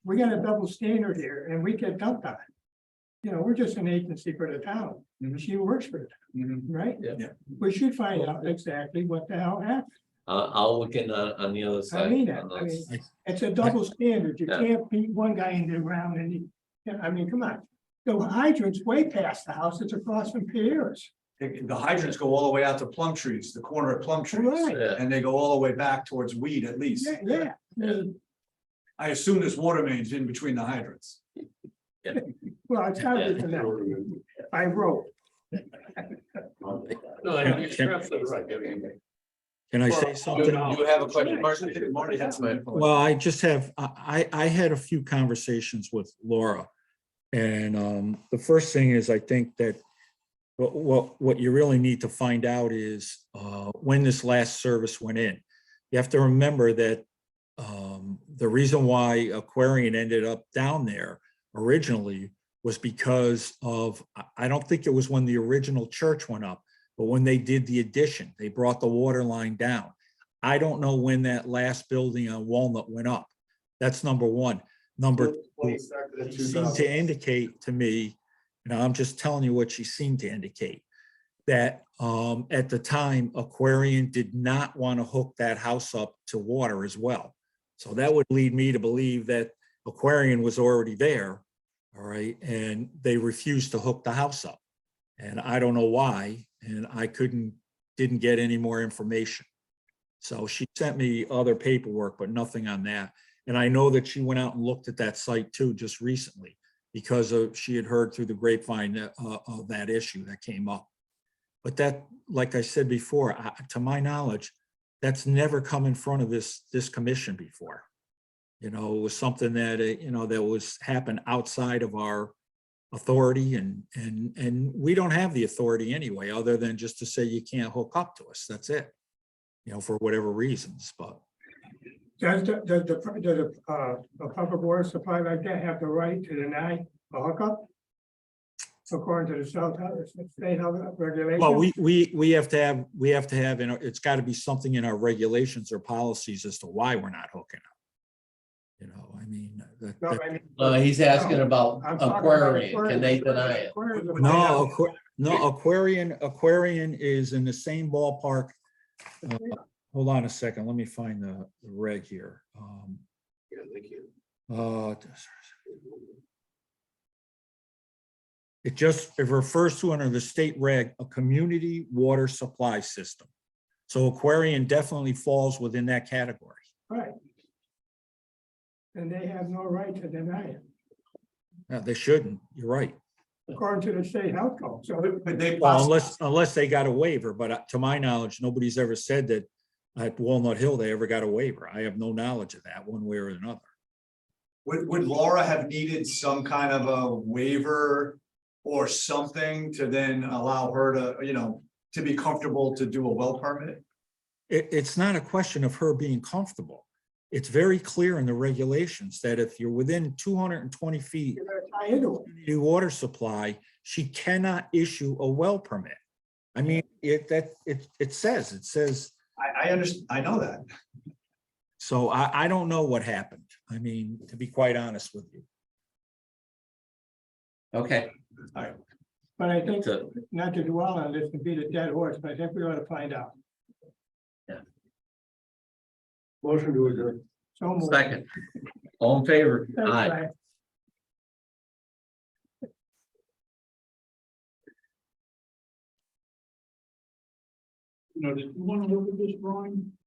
we got a double standard here and we get dumped on it. We're just an agency for the town. Mhm. She works for the town, right? Yeah. We should find out exactly what the hell happened. I'll look in on the other side. I mean that, on I those. mean, it's a double standard. You Yeah. can't beat one guy into the ground come on. The hydrant's way past the house, it's across from Pierre's. The hydrants go all the way out to Plum Trees, the corner of Plum Trees. Right. Yeah. And they go all the way back towards Weed at least. Yeah. I assume this water main's in between the hydrants. Well, it's gotta be for that. I wrote. Can I say something? You have a question, Martin? Marty had some info. Well, I just have, I had a few conversations with Laura. And the first thing is, I think that what you really need to find out is when this last service went in. You have to remember that the reason why Aquarian ended up down there originally was because of, I don't think it was when the original church went up, but when they did the addition, they brought the water line down. I don't know when that last building on Walnut went up. That's number one. Number two, she seemed to indicate to me, I'm just telling you what she seemed to indicate, that at the time, Aquarian did not want to hook that house up to water as well. So that would lead me to believe that Aquarian was already there, all right, and they refused to hook the house up. And I don't know why, and I didn't get any more information. So she sent me other paperwork, but nothing on that. And I know that she went out and looked at that site too, just recently, because she had heard through the grapevine of that issue that came up. But that, like I said before, to my knowledge, that's never come in front of this commission before. It was something that, that was happened outside of our authority, and we don't have the authority anyway, other than just to say you can't hook up to us. That's it. For whatever reasons, but. Does the public water supply like that have the right to deny a hookup? According to the state regulation? Well, we have to have, it's got to be something in our regulations or policies as to why we're not hooking up. I mean. No, I mean, He's asking about I'm talking about Aquarian, can they deny it? No, Aquarian is in the same ballpark. Hold on a second, let me find the reg here. It refers to under the state reg, a community water supply system. So Aquarian definitely falls within that category. right. And they have no right to deny it, They shouldn't, you're right. according to the state health code. So But they Well, unless they got a waiver, but to my knowledge, nobody's ever said that at Walnut Hill, they ever got a waiver. I have no knowledge of that one way or another. Would Laura have needed some kind of a waiver or something to then allow her to, to be comfortable to do a well permit? It's not a question of her being comfortable. it's very clear in the regulations that if you're within 220 feet You're gonna tie into it. of the water supply, she cannot issue a well permit. I mean, it says, I understand, I know that. so I don't know what happened. I mean, to be quite honest with you. Okay, But I think, so, not to dwell on this and beat a dead horse, but I think we ought to find out. Motion to adjourn. So moved. second, all in favor? Thanks, Aye. Brian. You know, did you want to look at this drawing?